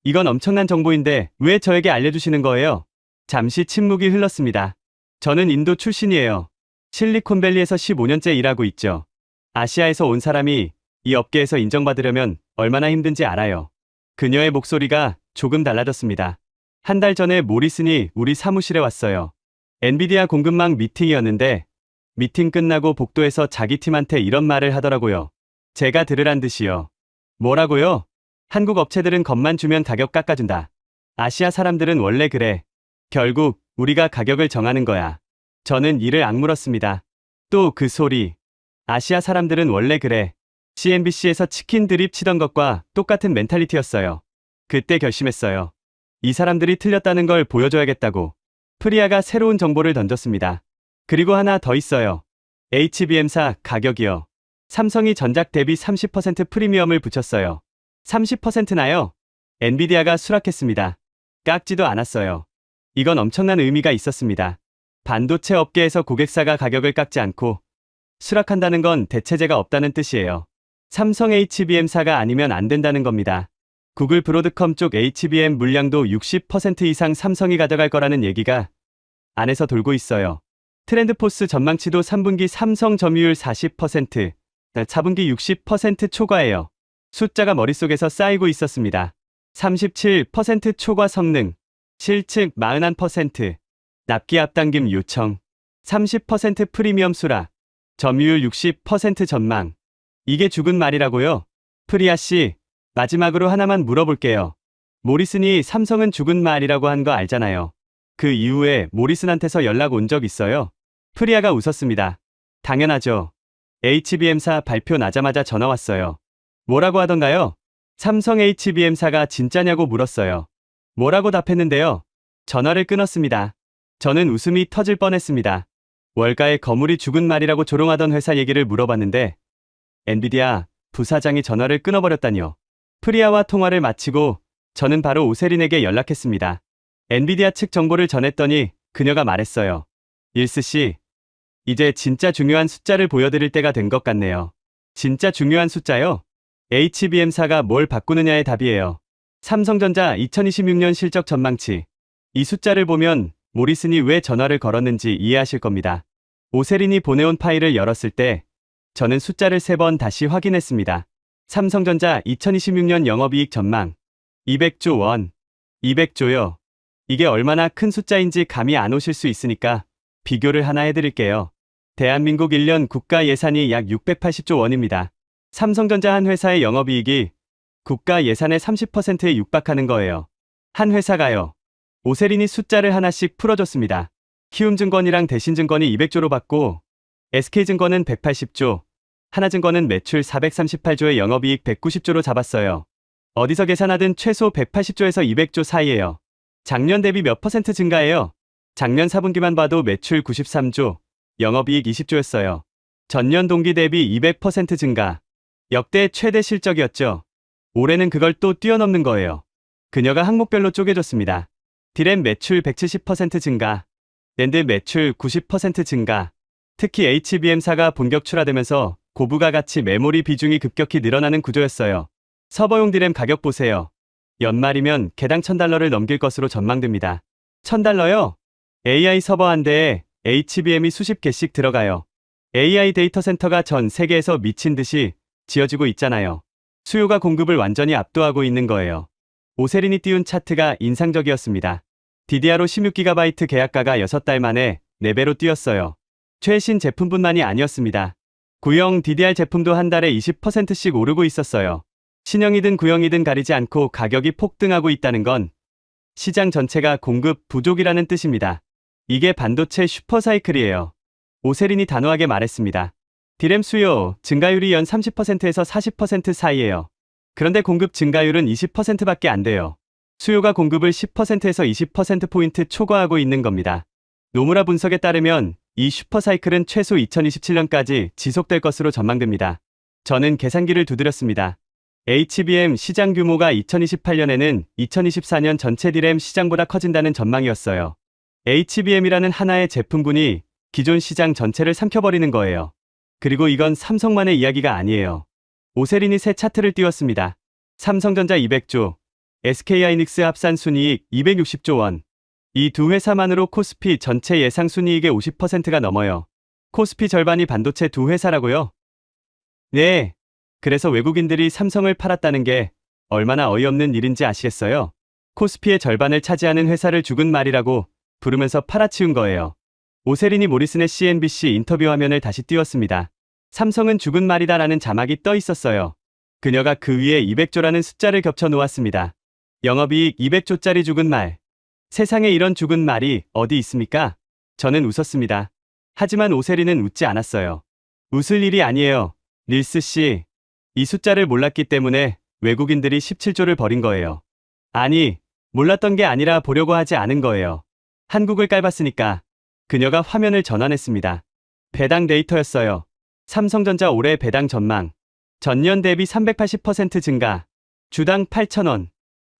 이건 엄청난 정보인데 왜 저에게 알려주시는 거예요? 잠시 침묵이 흘렀습니다. 저는 인도 출신이에요. 실리콘밸리에서 15년째 일하고 있죠. 아시아에서 온 사람이 이 업계에서 인정받으려면 얼마나 힘든지 알아요. 그녀의 목소리가 조금 달라졌습니다. 한 달 전에 모리슨이 우리 사무실에 왔어요. 엔비디아 공급망 미팅이었는데 미팅 끝나고 복도에서 자기 팀한테 이런 말을 하더라고요. 제가 들으란 듯이요. 뭐라고요? 한국 업체들은 겁만 주면 가격 깎아준다. 아시아 사람들은 원래 그래. 결국 우리가 가격을 정하는 거야. 저는 이를 악물었습니다. 또 그 소리. 아시아 사람들은 원래 그래. CNBC에서 치킨 드립 치던 것과 똑같은 멘탈리티였어요. 그때 결심했어요. 이 사람들이 틀렸다는 걸 보여줘야겠다고. 프리아가 새로운 정보를 던졌습니다. 그리고 하나 더 있어요. HBM사 가격이요. 삼성이 전작 대비 30% 프리미엄을 붙였어요. 30%나요? 엔비디아가 수락했습니다. 깎지도 않았어요. 이건 엄청난 의미가 있었습니다. 반도체 업계에서 고객사가 가격을 깎지 않고 수락한다는 건 대체제가 없다는 뜻이에요. 삼성 HBM사가 아니면 안 된다는 겁니다. 구글 브로드컴 쪽 HBM 물량도 60% 이상 삼성이 가져갈 거라는 얘기가 안에서 돌고 있어요. 트렌드포스 전망치도 3분기 삼성 점유율 40%, 4분기 60% 초과예요. 숫자가 머릿속에서 쌓이고 있었습니다. 37% 초과 성능, 실측 41%, 납기 앞당김 요청, 30% 프리미엄 수락, 점유율 60% 전망. 이게 죽은 말이라고요? 프리아 씨, 마지막으로 하나만 물어볼게요. 모리슨이 삼성은 죽은 말이라고 한 거 알잖아요. 그 이후에 모리슨한테서 연락 온 적 있어요? 프리아가 웃었습니다. 당연하죠. HBM사 발표 나자마자 전화 왔어요. 뭐라고 하던가요? 삼성 HBM사가 진짜냐고 물었어요. 뭐라고 답했는데요? 전화를 끊었습니다. 저는 웃음이 터질 뻔했습니다. 월가의 거물이 죽은 말이라고 조롱하던 회사 얘기를 물어봤는데 엔비디아 부사장이 전화를 끊어버렸다니요. 프리아와 통화를 마치고 저는 바로 오세린에게 연락했습니다. 엔비디아 측 정보를 전했더니 그녀가 말했어요. 일스 씨, 이제 진짜 중요한 숫자를 보여드릴 때가 된 것 같네요. 진짜 중요한 숫자요? HBM사가 뭘 바꾸느냐의 답이에요. 삼성전자 2026년 실적 전망치. 이 숫자를 보면 모리슨이 왜 전화를 걸었는지 이해하실 겁니다. 오세린이 보내온 파일을 열었을 때 저는 숫자를 3번 다시 확인했습니다. 삼성전자 2026년 영업이익 전망 200조 원. 200조요. 이게 얼마나 큰 숫자인지 감이 안 오실 수 있으니까 비교를 하나 해드릴게요. 대한민국 1년 국가 예산이 약 680조 원입니다. 삼성전자 한 회사의 영업이익이 국가 예산의 30%에 육박하는 거예요. 한 회사가요. 오세린이 숫자를 하나씩 풀어줬습니다. 키움증권이랑 대신증권이 200조로 받고 SK증권은 180조, 하나증권은 매출 438조에 영업이익 190조로 잡았어요. 어디서 계산하든 최소 180조에서 200조 사이예요. 작년 대비 몇 퍼센트 증가해요? 작년 4분기만 봐도 매출 93조, 영업이익 20조였어요. 전년 동기 대비 200% 증가. 역대 최대 실적이었죠. 올해는 그걸 또 뛰어넘는 거예요. 그녀가 항목별로 쪼개줬습니다. 디램 매출 170% 증가, 낸드 매출 90% 증가. 특히 HBM사가 본격출하되면서 고부가 가치 메모리 비중이 급격히 늘어나는 구조였어요. 서버용 디램 가격 보세요. 연말이면 개당 $1,000를 넘길 것으로 전망됩니다. $1,000요? AI 서버 한 대에 HBM이 수십 개씩 들어가요. AI 데이터 센터가 전 세계에서 미친 듯이 지어지고 있잖아요. 수요가 공급을 완전히 압도하고 있는 거예요. 오세린이 띄운 차트가 인상적이었습니다. DDR5 16GB 계약가가 6달 만에 4배로 뛰었어요. 최신 제품뿐만이 아니었습니다. 구형 DDR 제품도 한 달에 20%씩 오르고 있었어요. 신형이든 구형이든 가리지 않고 가격이 폭등하고 있다는 건 시장 전체가 공급 부족이라는 뜻입니다. 이게 반도체 슈퍼사이클이에요. 오세린이 단호하게 말했습니다. 디램 수요 증가율이 연 30%에서 40% 사이예요. 그런데 공급 증가율은 20%밖에 안 돼요. 수요가 공급을 10%에서 20%포인트 초과하고 있는 겁니다. 노무라 분석에 따르면 이 슈퍼사이클은 최소 2027년까지 지속될 것으로 전망됩니다. 저는 계산기를 두드렸습니다. HBM 시장 규모가 2028년에는 2024년 전체 디램 시장보다 커진다는 전망이었어요. HBM이라는 하나의 제품군이 기존 시장 전체를 삼켜버리는 거예요. 그리고 이건 삼성만의 이야기가 아니에요. 오세린이 새 차트를 띄웠습니다. 삼성전자 200조, SK하이닉스 합산 순이익 260조 원. 이 두 회사만으로 코스피 전체 예상 순이익의 50%가 넘어요. 코스피 절반이 반도체 두 회사라고요? 네. 그래서 외국인들이 삼성을 팔았다는 게 얼마나 어이없는 일인지 아시겠어요? 코스피의 절반을 차지하는 회사를 죽은 말이라고 부르면서 팔아치운 거예요. 오세리니 모리슨의 CNBC 인터뷰 화면을 다시 띄웠습니다. 삼성은 죽은 말이다라는 자막이 떠 있었어요. 그녀가 그 위에 200조라는 숫자를 겹쳐 놓았습니다. 영업이익 200조짜리 죽은 말. 세상에 이런 죽은 말이 어디 있습니까? 저는 웃었습니다. 하지만 오세리는 웃지 않았어요. 웃을 일이 아니에요. 릴스 씨. 이 숫자를 몰랐기 때문에 외국인들이 17조를 버린 거예요. 아니, 몰랐던 게 아니라 보려고 하지 않은 거예요. 한국을 깔봤으니까. 그녀가 화면을 전환했습니다. 배당 데이터였어요. 삼성전자 올해 배당 전망. 전년 대비 380% 증가. 주당 8,000원.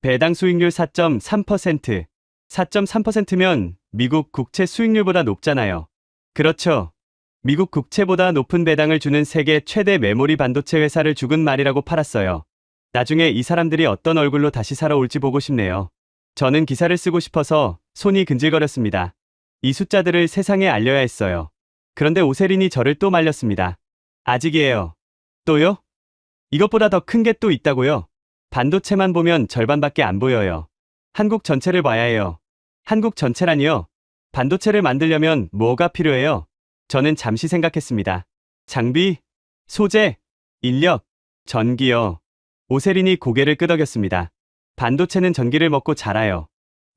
배당 수익률 4.3%. 4.3%면 미국 국채 수익률보다 높잖아요. 그렇죠. 미국 국채보다 높은 배당을 주는 세계 최대 메모리 반도체 회사를 죽은 말이라고 팔았어요. 나중에 이 사람들이 어떤 얼굴로 다시 살아올지 보고 싶네요. 저는 기사를 쓰고 싶어서 손이 근질거렸습니다. 이 숫자들을 세상에 알려야 했어요. 그런데 오세린이 저를 또 말렸습니다. 아직이에요. 또요? 이것보다 더 큰 게 또 있다고요? 반도체만 보면 절반밖에 안 보여요. 한국 전체를 봐야 해요. 한국 전체라니요? 반도체를 만들려면 뭐가 필요해요? 저는 잠시 생각했습니다. 장비, 소재, 인력, 전기요. 오세린이 고개를 끄덕였습니다. 반도체는 전기를 먹고 자라요.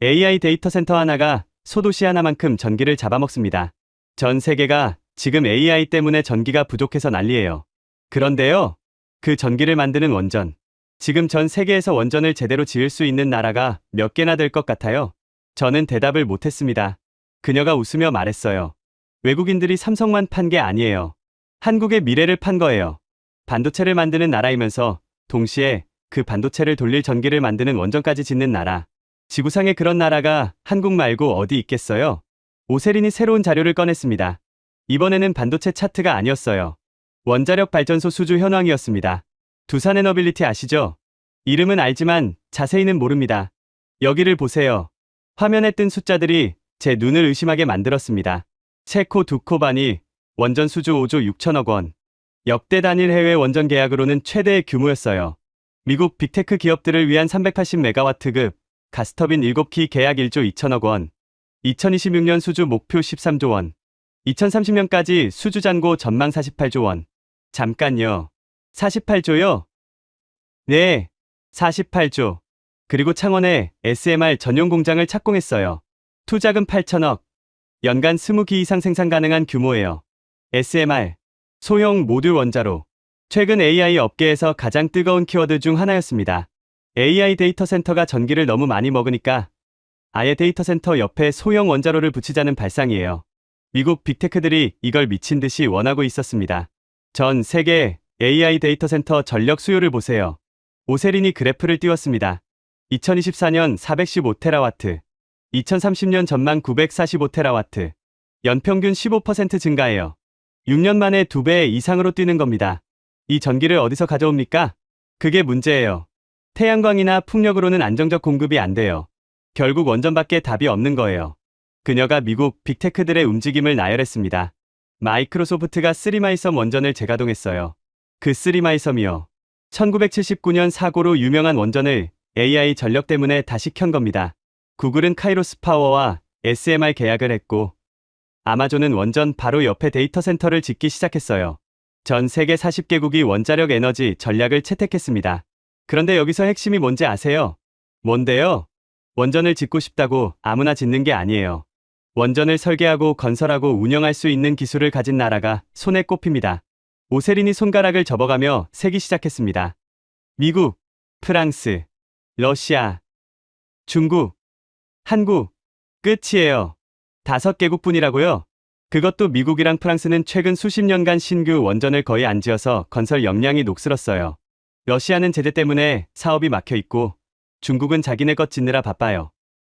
AI 데이터 센터 하나가 소도시 하나만큼 전기를 잡아먹습니다. 전 세계가 지금 AI 때문에 전기가 부족해서 난리예요. 그런데요, 그 전기를 만드는 원전. 지금 전 세계에서 원전을 제대로 지을 수 있는 나라가 몇 개나 될 것 같아요? 저는 대답을 못했습니다. 그녀가 웃으며 말했어요. 외국인들이 삼성만 판 게 아니에요. 한국의 미래를 판 거예요. 반도체를 만드는 나라이면서 동시에 그 반도체를 돌릴 전기를 만드는 원전까지 짓는 나라. 지구상에 그런 나라가 한국 말고 어디 있겠어요? 오세린이 새로운 자료를 꺼냈습니다. 이번에는 반도체 차트가 아니었어요. 원자력 발전소 수주 현황이었습니다. 두산에너빌리티 아시죠? 이름은 알지만 자세히는 모릅니다. 여기를 보세요. 화면에 뜬 숫자들이 제 눈을 의심하게 만들었습니다. 체코 두코반이 원전 수주 5조 6천억 원. 역대 단일 해외 원전 계약으로는 최대의 규모였어요. 미국 빅테크 기업들을 위한 380메가와트급 가스터빈 7기 계약 1조 2천억 원. 2026년 수주 목표 13조 원. 2030년까지 수주 잔고 전망 48조 원. 잠깐요. 48조요? 네, 48조. 그리고 창원에 SMR 전용 공장을 착공했어요. 투자금 8천억. 연간 20기 이상 생산 가능한 규모예요. SMR, 소형 모듈 원자로. 최근 AI 업계에서 가장 뜨거운 키워드 중 하나였습니다. AI 데이터 센터가 전기를 너무 많이 먹으니까 아예 데이터 센터 옆에 소형 원자로를 붙이자는 발상이에요. 미국 빅테크들이 이걸 미친 듯이 원하고 있었습니다. 전 세계 AI 데이터 센터 전력 수요를 보세요. 오세린이 그래프를 띄웠습니다. 2024년 415테라와트, 2030년 전망 945테라와트, 연평균 15% 증가해요. 6년 만에 2배 이상으로 뛰는 겁니다. 이 전기를 어디서 가져옵니까? 그게 문제예요. 태양광이나 풍력으로는 안정적 공급이 안 돼요. 결국 원전밖에 답이 없는 거예요. 그녀가 미국 빅테크들의 움직임을 나열했습니다. 마이크로소프트가 쓰리마이섬 원전을 재가동했어요. 그 쓰리마이섬이요. 1979년 사고로 유명한 원전을 AI 전력 때문에 다시 켠 겁니다. 구글은 카이로스 파워와 SMR 계약을 했고 아마존은 원전 바로 옆에 데이터 센터를 짓기 시작했어요. 전 세계 40개국이 원자력 에너지 전략을 채택했습니다. 그런데 여기서 핵심이 뭔지 아세요? 뭔데요? 원전을 짓고 싶다고 아무나 짓는 게 아니에요. 원전을 설계하고 건설하고 운영할 수 있는 기술을 가진 나라가 손에 꼽힙니다. 오세린이 손가락을 접어가며 세기 시작했습니다. 미국, 프랑스, 러시아, 중국, 한국, 끝이에요. 5개국뿐이라고요? 그것도 미국이랑 프랑스는 최근 수십 년간 신규 원전을 거의 안 지어서 건설 역량이 녹슬었어요. 러시아는 제재 때문에 사업이 막혀 있고 중국은 자기네 것 짓느라 바빠요.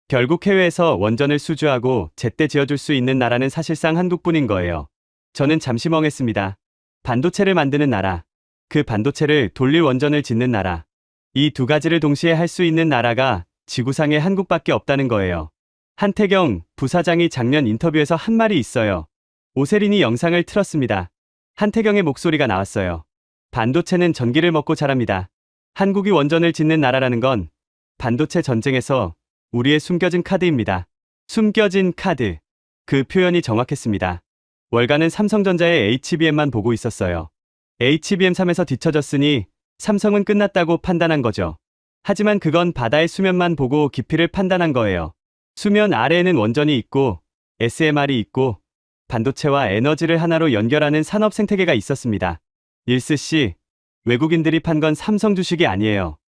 결국 해외에서 원전을 수주하고 제때 지어줄 수 있는 나라는 사실상 한국뿐인 거예요. 저는 잠시 멍했습니다. 반도체를 만드는 나라, 그 반도체를 돌릴 원전을 짓는 나라. 이 두 가지를 동시에 할 수 있는 나라가 지구상에 한국밖에 없다는 거예요. 한태경 부사장이 작년 인터뷰에서 한 말이 있어요. 오세린이 영상을 틀었습니다. 한태경의 목소리가 나왔어요. 반도체는 전기를 먹고 자랍니다. 한국이 원전을 짓는 나라라는 건 반도체 전쟁에서 우리의 숨겨진 카드입니다. 숨겨진 카드. 그 표현이 정확했습니다. 월가는 삼성전자의 HBM만 보고 있었어요. HBM3에서 뒤처졌으니 삼성은 끝났다고 판단한 거죠. 하지만 그건 바다의 수면만 보고 깊이를 판단한 거예요. 수면 아래에는 원전이 있고 SMR이 있고 반도체와 에너지를 하나로 연결하는 산업 생태계가 있었습니다. 일스 씨, 외국인들이 판 건 삼성 주식이 아니에요.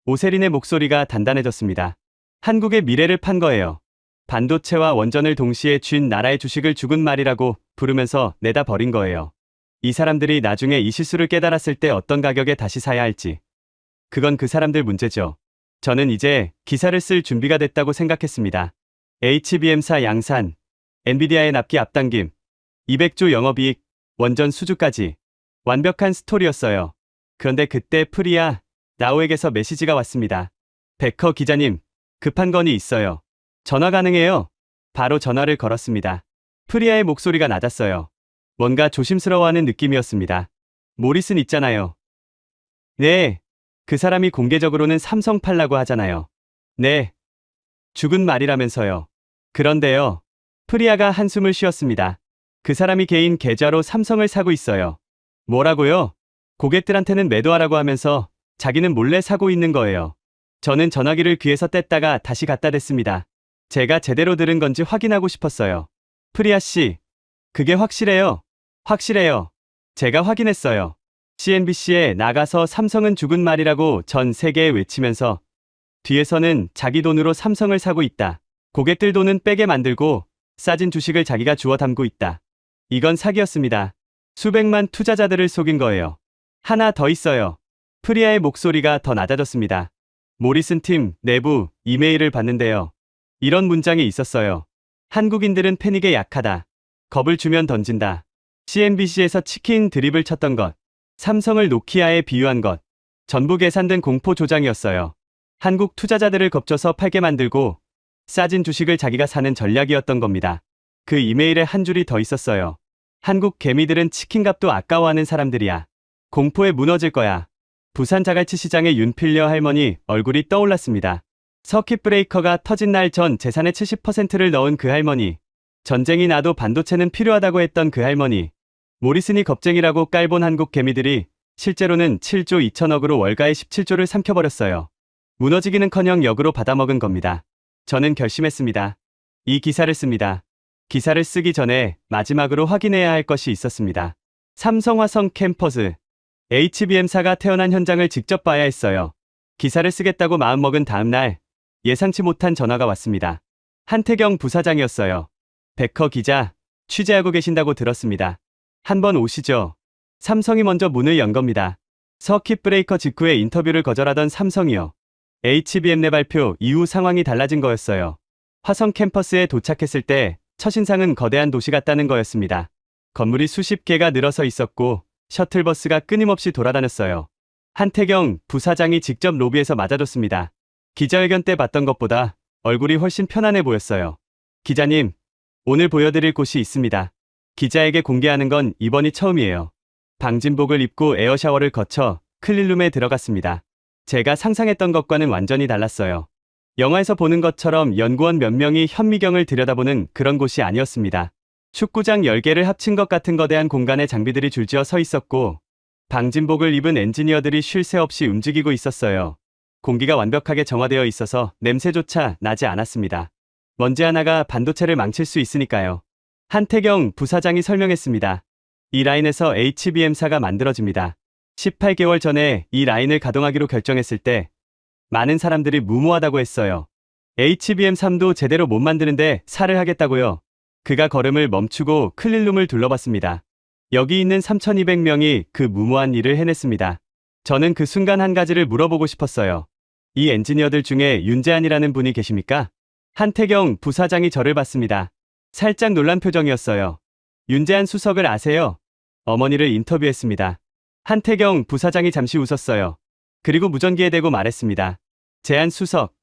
오세린의 목소리가 단단해졌습니다. 한국의 미래를 판 거예요. 반도체와 원전을 동시에 쥔 나라의 주식을 죽은 말이라고 부르면서 내다 버린 거예요. 이 사람들이 나중에 이 실수를 깨달았을 때 어떤 가격에 다시 사야 할지. 그건 그 사람들 문제죠. 저는 이제 기사를 쓸 준비가 됐다고 생각했습니다. HBM사 양산, 엔비디아의 납기 앞당김, 200조 영업이익, 원전 수주까지. 완벽한 스토리였어요. 그런데 그때 프리아, 나우에게서 메시지가 왔습니다. 베커 기자님, 급한 건이 있어요. 전화 가능해요? 바로 전화를 걸었습니다. 프리아의 목소리가 낮았어요. 뭔가 조심스러워하는 느낌이었습니다. 모리슨 있잖아요. 네. 그 사람이 공개적으로는 삼성 팔라고 하잖아요. 네. 죽은 말이라면서요. 그런데요. 프리아가 한숨을 쉬었습니다. 그 사람이 개인 계좌로 삼성을 사고 있어요. 뭐라고요? 고객들한테는 매도하라고 하면서 자기는 몰래 사고 있는 거예요. 저는 전화기를 귀에서 뗐다가 다시 갖다 댔습니다. 제가 제대로 들은 건지 확인하고 싶었어요. 프리아 씨, 그게 확실해요. 확실해요. 제가 확인했어요. CNBC에 나가서 삼성은 죽은 말이라고 전 세계에 외치면서 뒤에서는 자기 돈으로 삼성을 사고 있다. 고객들 돈은 빼게 만들고 싸진 주식을 자기가 주워 담고 있다. 이건 사기였습니다. 수백만 투자자들을 속인 거예요. 하나 더 있어요. 프리아의 목소리가 더 낮아졌습니다. 모리슨 팀 내부 이메일을 봤는데요. 이런 문장이 있었어요. 한국인들은 패닉에 약하다. 겁을 주면 던진다. CNBC에서 치킨 드립을 쳤던 것. 삼성을 노키아에 비유한 것. 전부 계산된 공포 조장이었어요. 한국 투자자들을 겁줘서 팔게 만들고 싸진 주식을 자기가 사는 전략이었던 겁니다. 그 이메일에 한 줄이 더 있었어요. 한국 개미들은 치킨값도 아까워하는 사람들이야. 공포에 무너질 거야. 부산 자갈치 시장의 윤필려 할머니 얼굴이 떠올랐습니다. 서킷 브레이커가 터진 날 전 재산의 70%를 넣은 그 할머니. 전쟁이 나도 반도체는 필요하다고 했던 그 할머니. 모리슨이 겁쟁이라고 깔본 한국 개미들이 실제로는 7조 2천억으로 월가의 17조를 삼켜버렸어요. 무너지기는커녕 역으로 받아먹은 겁니다. 저는 결심했습니다. 이 기사를 씁니다. 기사를 쓰기 전에 마지막으로 확인해야 할 것이 있었습니다. 삼성화성 캠퍼스. HBM사가 태어난 현장을 직접 봐야 했어요. 기사를 쓰겠다고 마음먹은 다음 날 예상치 못한 전화가 왔습니다. 한태경 부사장이었어요. 베커 기자, 취재하고 계신다고 들었습니다. 한번 오시죠. 삼성이 먼저 문을 연 겁니다. 서킷 브레이커 직후에 인터뷰를 거절하던 삼성이요. HBM 내 발표 이후 상황이 달라진 거였어요. 화성 캠퍼스에 도착했을 때 첫인상은 거대한 도시 같다는 거였습니다. 건물이 수십 개가 늘어서 있었고 셔틀버스가 끊임없이 돌아다녔어요. 한태경 부사장이 직접 로비에서 맞아줬습니다. 기자회견 때 봤던 것보다 얼굴이 훨씬 편안해 보였어요. 기자님, 오늘 보여드릴 곳이 있습니다. 기자에게 공개하는 건 이번이 처음이에요. 방진복을 입고 에어샤워를 거쳐 클린룸에 들어갔습니다. 제가 상상했던 것과는 완전히 달랐어요. 영화에서 보는 것처럼 연구원 몇 명이 현미경을 들여다보는 그런 곳이 아니었습니다. 축구장 10개를 합친 것 같은 거대한 공간에 장비들이 줄지어 서 있었고 방진복을 입은 엔지니어들이 쉴 새 없이 움직이고 있었어요. 공기가 완벽하게 정화되어 있어서 냄새조차 나지 않았습니다. 먼지 하나가 반도체를 망칠 수 있으니까요. 한태경 부사장이 설명했습니다. 이 라인에서 HBM사가 만들어집니다. 18개월 전에 이 라인을 가동하기로 결정했을 때 많은 사람들이 무모하다고 했어요. HBM3도 제대로 못 만드는데 살을 하겠다고요. 그가 걸음을 멈추고 클린룸을 둘러봤습니다. 여기 있는 3,200명이 그 무모한 일을 해냈습니다. 저는 그 순간 한 가지를 물어보고 싶었어요. 이 엔지니어들 중에 윤재한이라는 분이 계십니까? 한태경 부사장이 저를 봤습니다. 살짝 놀란 표정이었어요. 윤재한 수석을 아세요? 어머니를 인터뷰했습니다. 한태경 부사장이 잠시 웃었어요. 그리고 무전기에 대고 말했습니다. 재한 수석,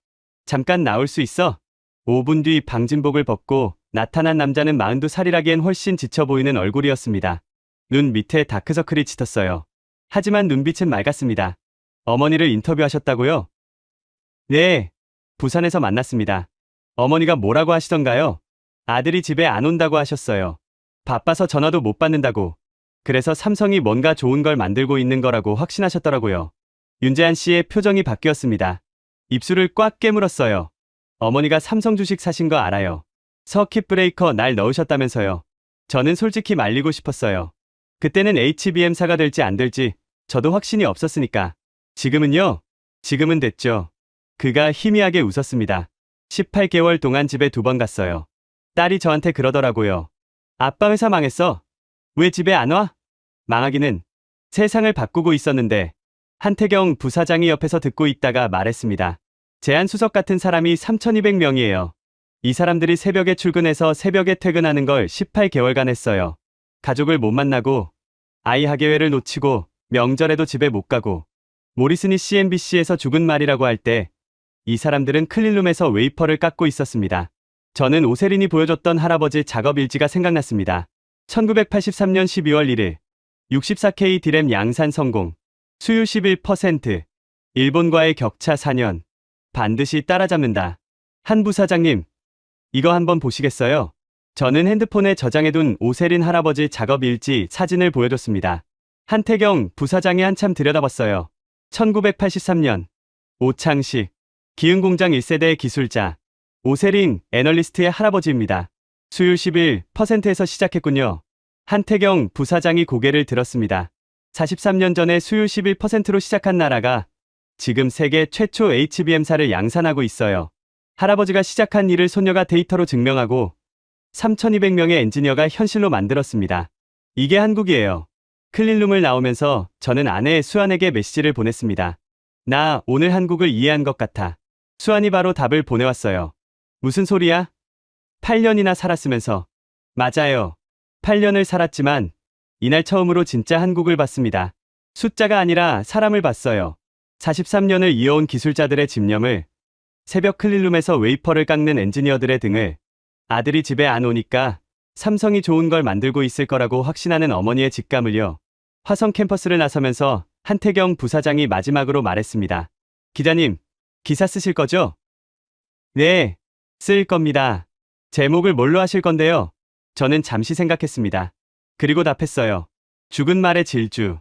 잠깐 나올 수 있어? 5분 뒤 방진복을 벗고 나타난 남자는 42살이라기엔 훨씬 지쳐 보이는 얼굴이었습니다. 눈 밑에 다크서클이 짙었어요. 하지만 눈빛은 맑았습니다. 어머니를 인터뷰하셨다고요? 네, 부산에서 만났습니다. 어머니가 뭐라고 하시던가요? 아들이 집에 안 온다고 하셨어요. 바빠서 전화도 못 받는다고. 그래서 삼성이 뭔가 좋은 걸 만들고 있는 거라고 확신하셨더라고요. 윤재한 씨의 표정이 바뀌었습니다. 입술을 꽉 깨물었어요. 어머니가 삼성 주식 사신 거 알아요. 서킷 브레이커 날 넣으셨다면서요. 저는 솔직히 말리고 싶었어요. 그때는 HBM사가 될지 안 될지 저도 확신이 없었으니까. 지금은요? 지금은 됐죠. 그가 희미하게 웃었습니다. 18개월 동안 집에 2번 갔어요. 딸이 저한테 그러더라고요. 아빠 회사 망했어. 왜 집에 안 와? 망하기는. 세상을 바꾸고 있었는데. 한태경 부사장이 옆에서 듣고 있다가 말했습니다. 제안수석 같은 사람이 3,200명이에요. 이 사람들이 새벽에 출근해서 새벽에 퇴근하는 걸 18개월간 했어요. 가족을 못 만나고, 아이 학예회를 놓치고, 명절에도 집에 못 가고, 모리슨이 CNBC에서 죽은 말이라고 할 때, 이 사람들은 클린룸에서 웨이퍼를 깎고 있었습니다. 저는 오세린이 보여줬던 할아버지 작업 일지가 생각났습니다. 1983년 12월 1일, 64K 디램 양산 성공, 수율 11%, 일본과의 격차 4년, 반드시 따라잡는다. 한 부사장님, 이거 한번 보시겠어요? 저는 핸드폰에 저장해둔 오세린 할아버지 작업 일지 사진을 보여줬습니다. 한태경 부사장이 한참 들여다봤어요. 1983년, 오창식, 기흥공장 1세대 기술자, 오세린 애널리스트의 할아버지입니다. 수율 11%에서 시작했군요. 한태경 부사장이 고개를 들었습니다. 43년 전에 수율 11%로 시작한 나라가 지금 세계 최초 HBM사를 양산하고 있어요. 할아버지가 시작한 일을 손녀가 데이터로 증명하고 3,200명의 엔지니어가 현실로 만들었습니다. 이게 한국이에요. 클린룸을 나오면서 저는 아내 수환에게 메시지를 보냈습니다. 나 오늘 한국을 이해한 것 같아. 수환이 바로 답을 보내왔어요. 무슨 소리야? 8년이나 살았으면서. 맞아요. 8년을 살았지만 이날 처음으로 진짜 한국을 봤습니다. 숫자가 아니라 사람을 봤어요. 43년을 이어온 기술자들의 집념을, 새벽 클린룸에서 웨이퍼를 깎는 엔지니어들의 등을, 아들이 집에 안 오니까 삼성이 좋은 걸 만들고 있을 거라고 확신하는 어머니의 직감을요. 화성 캠퍼스를 나서면서 한태경 부사장이 마지막으로 말했습니다. 기자님, 기사 쓰실 거죠? 네, 쓸 겁니다. 제목을 뭘로 하실 건데요? 저는 잠시 생각했습니다. 그리고 답했어요. 죽은 말의 질주.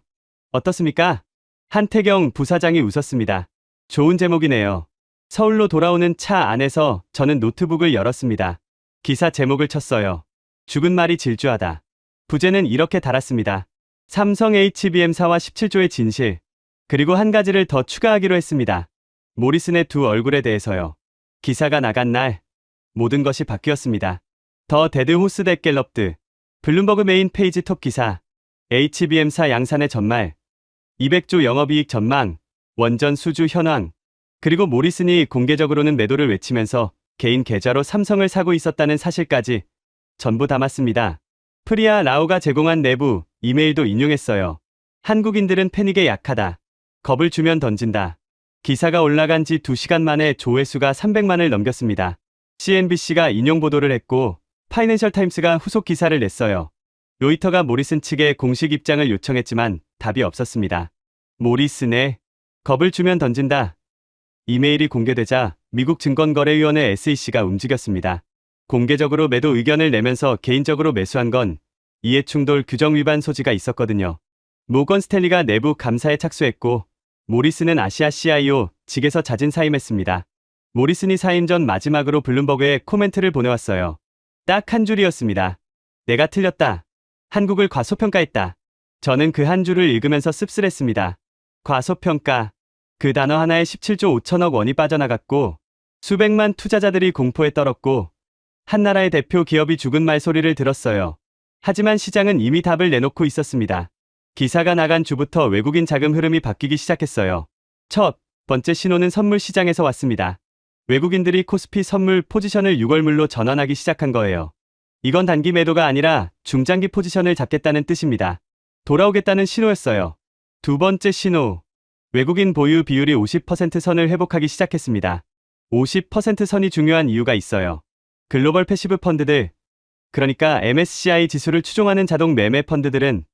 어떻습니까? 한태경 부사장이 웃었습니다. 좋은 제목이네요. 서울로 돌아오는 차 안에서 저는 노트북을 열었습니다. 기사 제목을 쳤어요. 죽은 말이 질주하다. 부제는 이렇게 달았습니다. 삼성 HBM사와 17조의 진실. 그리고 한 가지를 더 추가하기로 했습니다. 모리슨의 두 얼굴에 대해서요. 기사가 나간 날 모든 것이 바뀌었습니다. 더 데드 호스 대 갤럽드. 블룸버그 메인 페이지 톱 기사. HBM사 양산의 전말. 200조 영업이익 전망. 원전 수주 현황. 그리고 모리슨이 공개적으로는 매도를 외치면서 개인 계좌로 삼성을 사고 있었다는 사실까지 전부 담았습니다. 프리아 라오가 제공한 내부 이메일도 인용했어요. 한국인들은 패닉에 약하다. 겁을 주면 던진다. 기사가 올라간 지 2시간 만에 조회수가 300만을 넘겼습니다. CNBC가 인용 보도를 했고 파이낸셜 타임스가 후속 기사를 냈어요. 로이터가 모리슨 측에 공식 입장을 요청했지만 답이 없었습니다. 모리슨의 겁을 주면 던진다. 이메일이 공개되자 미국 증권거래위원회 SEC가 움직였습니다. 공개적으로 매도 의견을 내면서 개인적으로 매수한 건 이해충돌 규정 위반 소지가 있었거든요. 모건 스탠리가 내부 감사에 착수했고 모리슨은 아시아 CIO 직에서 자진 사임했습니다. 모리슨이 사임 전 마지막으로 블룸버그에 코멘트를 보내왔어요. 딱 한 줄이었습니다. 내가 틀렸다. 한국을 과소평가했다. 저는 그 한 줄을 읽으면서 씁쓸했습니다. 과소평가. 그 단어 하나에 17조 5천억 원이 빠져나갔고 수백만 투자자들이 공포에 떨었고 한 나라의 대표 기업이 죽은 말소리를 들었어요. 하지만 시장은 이미 답을 내놓고 있었습니다. 기사가 나간 주부터 외국인 자금 흐름이 바뀌기 시작했어요. 첫 번째 신호는 선물 시장에서 왔습니다. 외국인들이 코스피 선물 포지션을 6월물로 전환하기 시작한 거예요. 이건 단기 매도가 아니라 중장기 포지션을 잡겠다는 뜻입니다. 돌아오겠다는 신호였어요. 두 번째 신호. 외국인 보유 비율이 50% 선을 회복하기 시작했습니다. 50% 선이 중요한 이유가 있어요. 글로벌 패시브 펀드들, 그러니까 MSCI 지수를 추종하는 자동 매매 펀드들은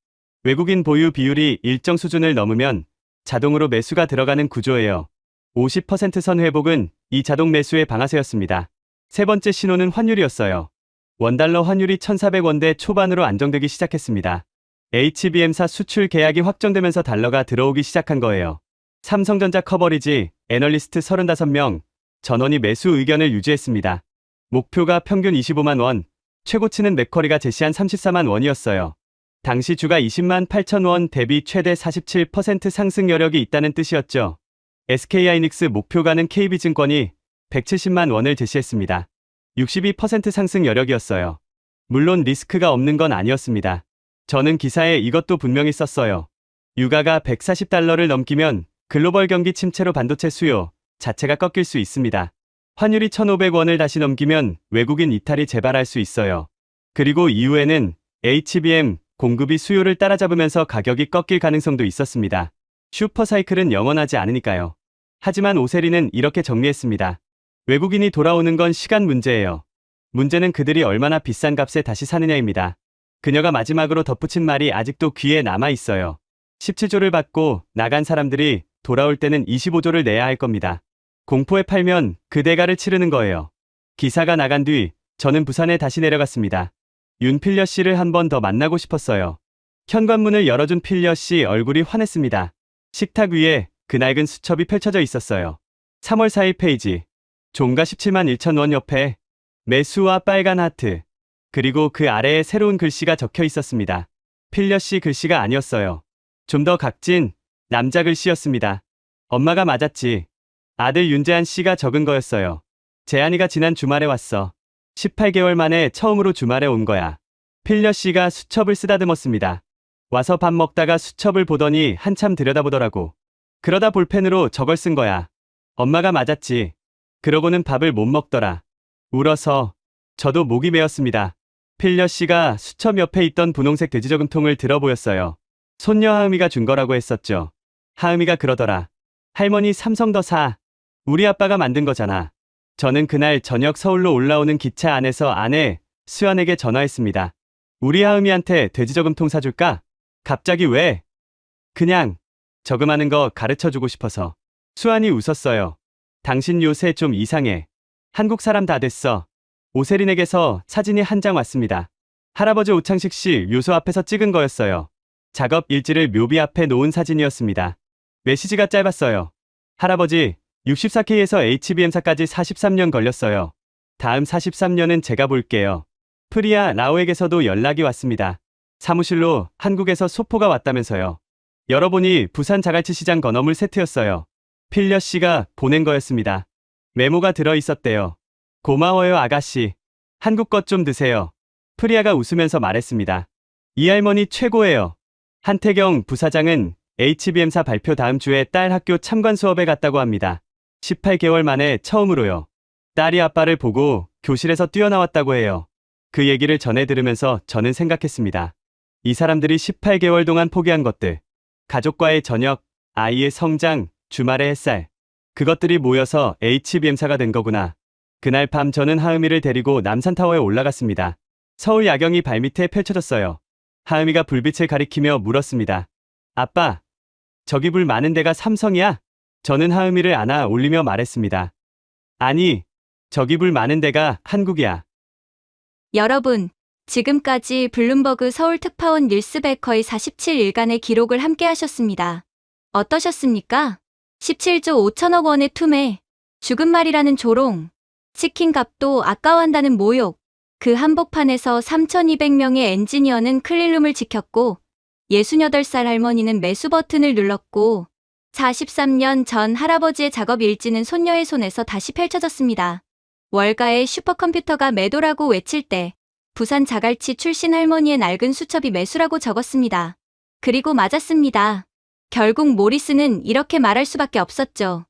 외국인 보유 비율이 일정 수준을 넘으면 자동으로 매수가 들어가는 구조예요. 50%선 회복은 이 자동 매수의 방아쇠였습니다. 세 번째 신호는 환율이었어요. 원달러 환율이 1,400원대 초반으로 안정되기 시작했습니다. HBM사 수출 계약이 확정되면서 달러가 들어오기 시작한 거예요. 삼성전자 커버리지 애널리스트 35명 전원이 매수 의견을 유지했습니다. 목표가 평균 25만 원, 최고치는 맥쿼리가 제시한 34만 원이었어요. 당시 주가 20만 8천 원 대비 최대 47% 상승 여력이 있다는 뜻이었죠. SK하이닉스 목표가는 KB증권이 170만 원을 제시했습니다. 62% 상승 여력이었어요. 물론 리스크가 없는 건 아니었습니다. 저는 기사에 이것도 분명히 썼어요. 유가가 140달러를 넘기면 글로벌 경기 침체로 반도체 수요 자체가 꺾일 수 있습니다. 환율이 1,500원을 다시 넘기면 외국인 이탈이 재발할 수 있어요. 그리고 이후에는 HBM 공급이 수요를 따라잡으면서 가격이 꺾일 가능성도 있었습니다. 슈퍼사이클은 영원하지 않으니까요. 하지만 오세리는 이렇게 정리했습니다. 외국인이 돌아오는 건 시간 문제예요. 문제는 그들이 얼마나 비싼 값에 다시 사느냐입니다. 그녀가 마지막으로 덧붙인 말이 아직도 귀에 남아 있어요. 17조를 받고 나간 사람들이 돌아올 때는 25조를 내야 할 겁니다. 공포에 팔면 그 대가를 치르는 거예요. 기사가 나간 뒤 저는 부산에 다시 내려갔습니다. 윤필려 씨를 한 번 더 만나고 싶었어요. 현관문을 열어준 필려 씨 얼굴이 환했습니다. 식탁 위에 그 낡은 수첩이 펼쳐져 있었어요. 3월 4일 페이지. 종가 17만 1천 원 옆에 매수와 빨간 하트. 그리고 그 아래에 새로운 글씨가 적혀 있었습니다. 필려 씨 글씨가 아니었어요. 좀 더 각진 남자 글씨였습니다. 엄마가 맞았지. 아들 윤재한 씨가 적은 거였어요. 재한이가 지난 주말에 왔어. 18개월 만에 처음으로 주말에 온 거야. 필려 씨가 수첩을 쓰다듬었습니다. 와서 밥 먹다가 수첩을 보더니 한참 들여다보더라고. 그러다 볼펜으로 저걸 쓴 거야. 엄마가 맞았지. 그러고는 밥을 못 먹더라. 울어서 저도 목이 메었습니다. 필려 씨가 수첩 옆에 있던 분홍색 돼지저금통을 들어 보였어요. 손녀 하음이가 준 거라고 했었죠. 하음이가 그러더라. 할머니 삼성 더 사. 우리 아빠가 만든 거잖아. 저는 그날 저녁 서울로 올라오는 기차 안에서 아내 수연에게 전화했습니다. 우리 하음이한테 돼지저금통 사줄까? 갑자기 왜? 그냥 저금하는 거 가르쳐주고 싶어서. 수연이 웃었어요. 당신 요새 좀 이상해. 한국 사람 다 됐어. 오세린에게서 사진이 한 장 왔습니다. 할아버지 오창식 씨 묘소 앞에서 찍은 거였어요. 작업 일지를 묘비 앞에 놓은 사진이었습니다. 메시지가 짧았어요. 할아버지, 64K에서 HBM사까지 43년 걸렸어요. 다음 43년은 제가 볼게요. 프리아 라오에게서도 연락이 왔습니다. 사무실로 한국에서 소포가 왔다면서요. 열어보니 부산 자갈치 시장 건어물 세트였어요. 필려 씨가 보낸 거였습니다. 메모가 들어 있었대요. 고마워요 아가씨. 한국 것 좀 드세요. 프리아가 웃으면서 말했습니다. 이 할머니 최고예요. 한태경 부사장은 HBM사 발표 다음 주에 딸 학교 참관 수업에 갔다고 합니다. 18개월 만에 처음으로요. 딸이 아빠를 보고 교실에서 뛰어나왔다고 해요. 그 얘기를 전해 들으면서 저는 생각했습니다. 이 사람들이 18개월 동안 포기한 것들. 가족과의 저녁, 아이의 성장, 주말의 햇살. 그것들이 모여서 HBM사가 된 거구나. 그날 밤 저는 하음이를 데리고 남산타워에 올라갔습니다. 서울 야경이 발밑에 펼쳐졌어요. 하음이가 불빛을 가리키며 물었습니다. 아빠, 저기 불 많은 데가 삼성이야? 저는 하음이를 안아 올리며 말했습니다. 아니, 저기 불 많은 데가 한국이야. 여러분, 지금까지 블룸버그 서울 특파원 닐스베커의 47일간의 기록을 함께 하셨습니다. 어떠셨습니까? 17조 5천억 원의 투매, 죽은 말이라는 조롱, 치킨 값도 아까워한다는 모욕, 그 한복판에서 3,200명의 엔지니어는 클린룸을 지켰고 68살 할머니는 매수 버튼을 눌렀고 43년 전 할아버지의 작업 일지는 손녀의 손에서 다시 펼쳐졌습니다. 월가의 슈퍼컴퓨터가 매도라고 외칠 때 부산 자갈치 출신 할머니의 낡은 수첩이 매수라고 적었습니다. 그리고 맞았습니다. 결국 모리스는 이렇게 말할 수밖에 없었죠.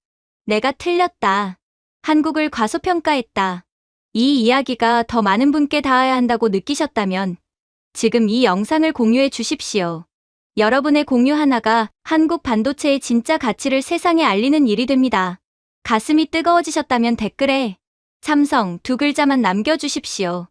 내가 틀렸다. 한국을 과소평가했다. 이 이야기가 더 많은 분께 닿아야 한다고 느끼셨다면 지금 이 영상을 공유해 주십시오. 여러분의 공유 하나가 한국 반도체의 진짜 가치를 세상에 알리는 일이 됩니다. 가슴이 뜨거워지셨다면 댓글에 삼성 두 글자만 남겨주십시오.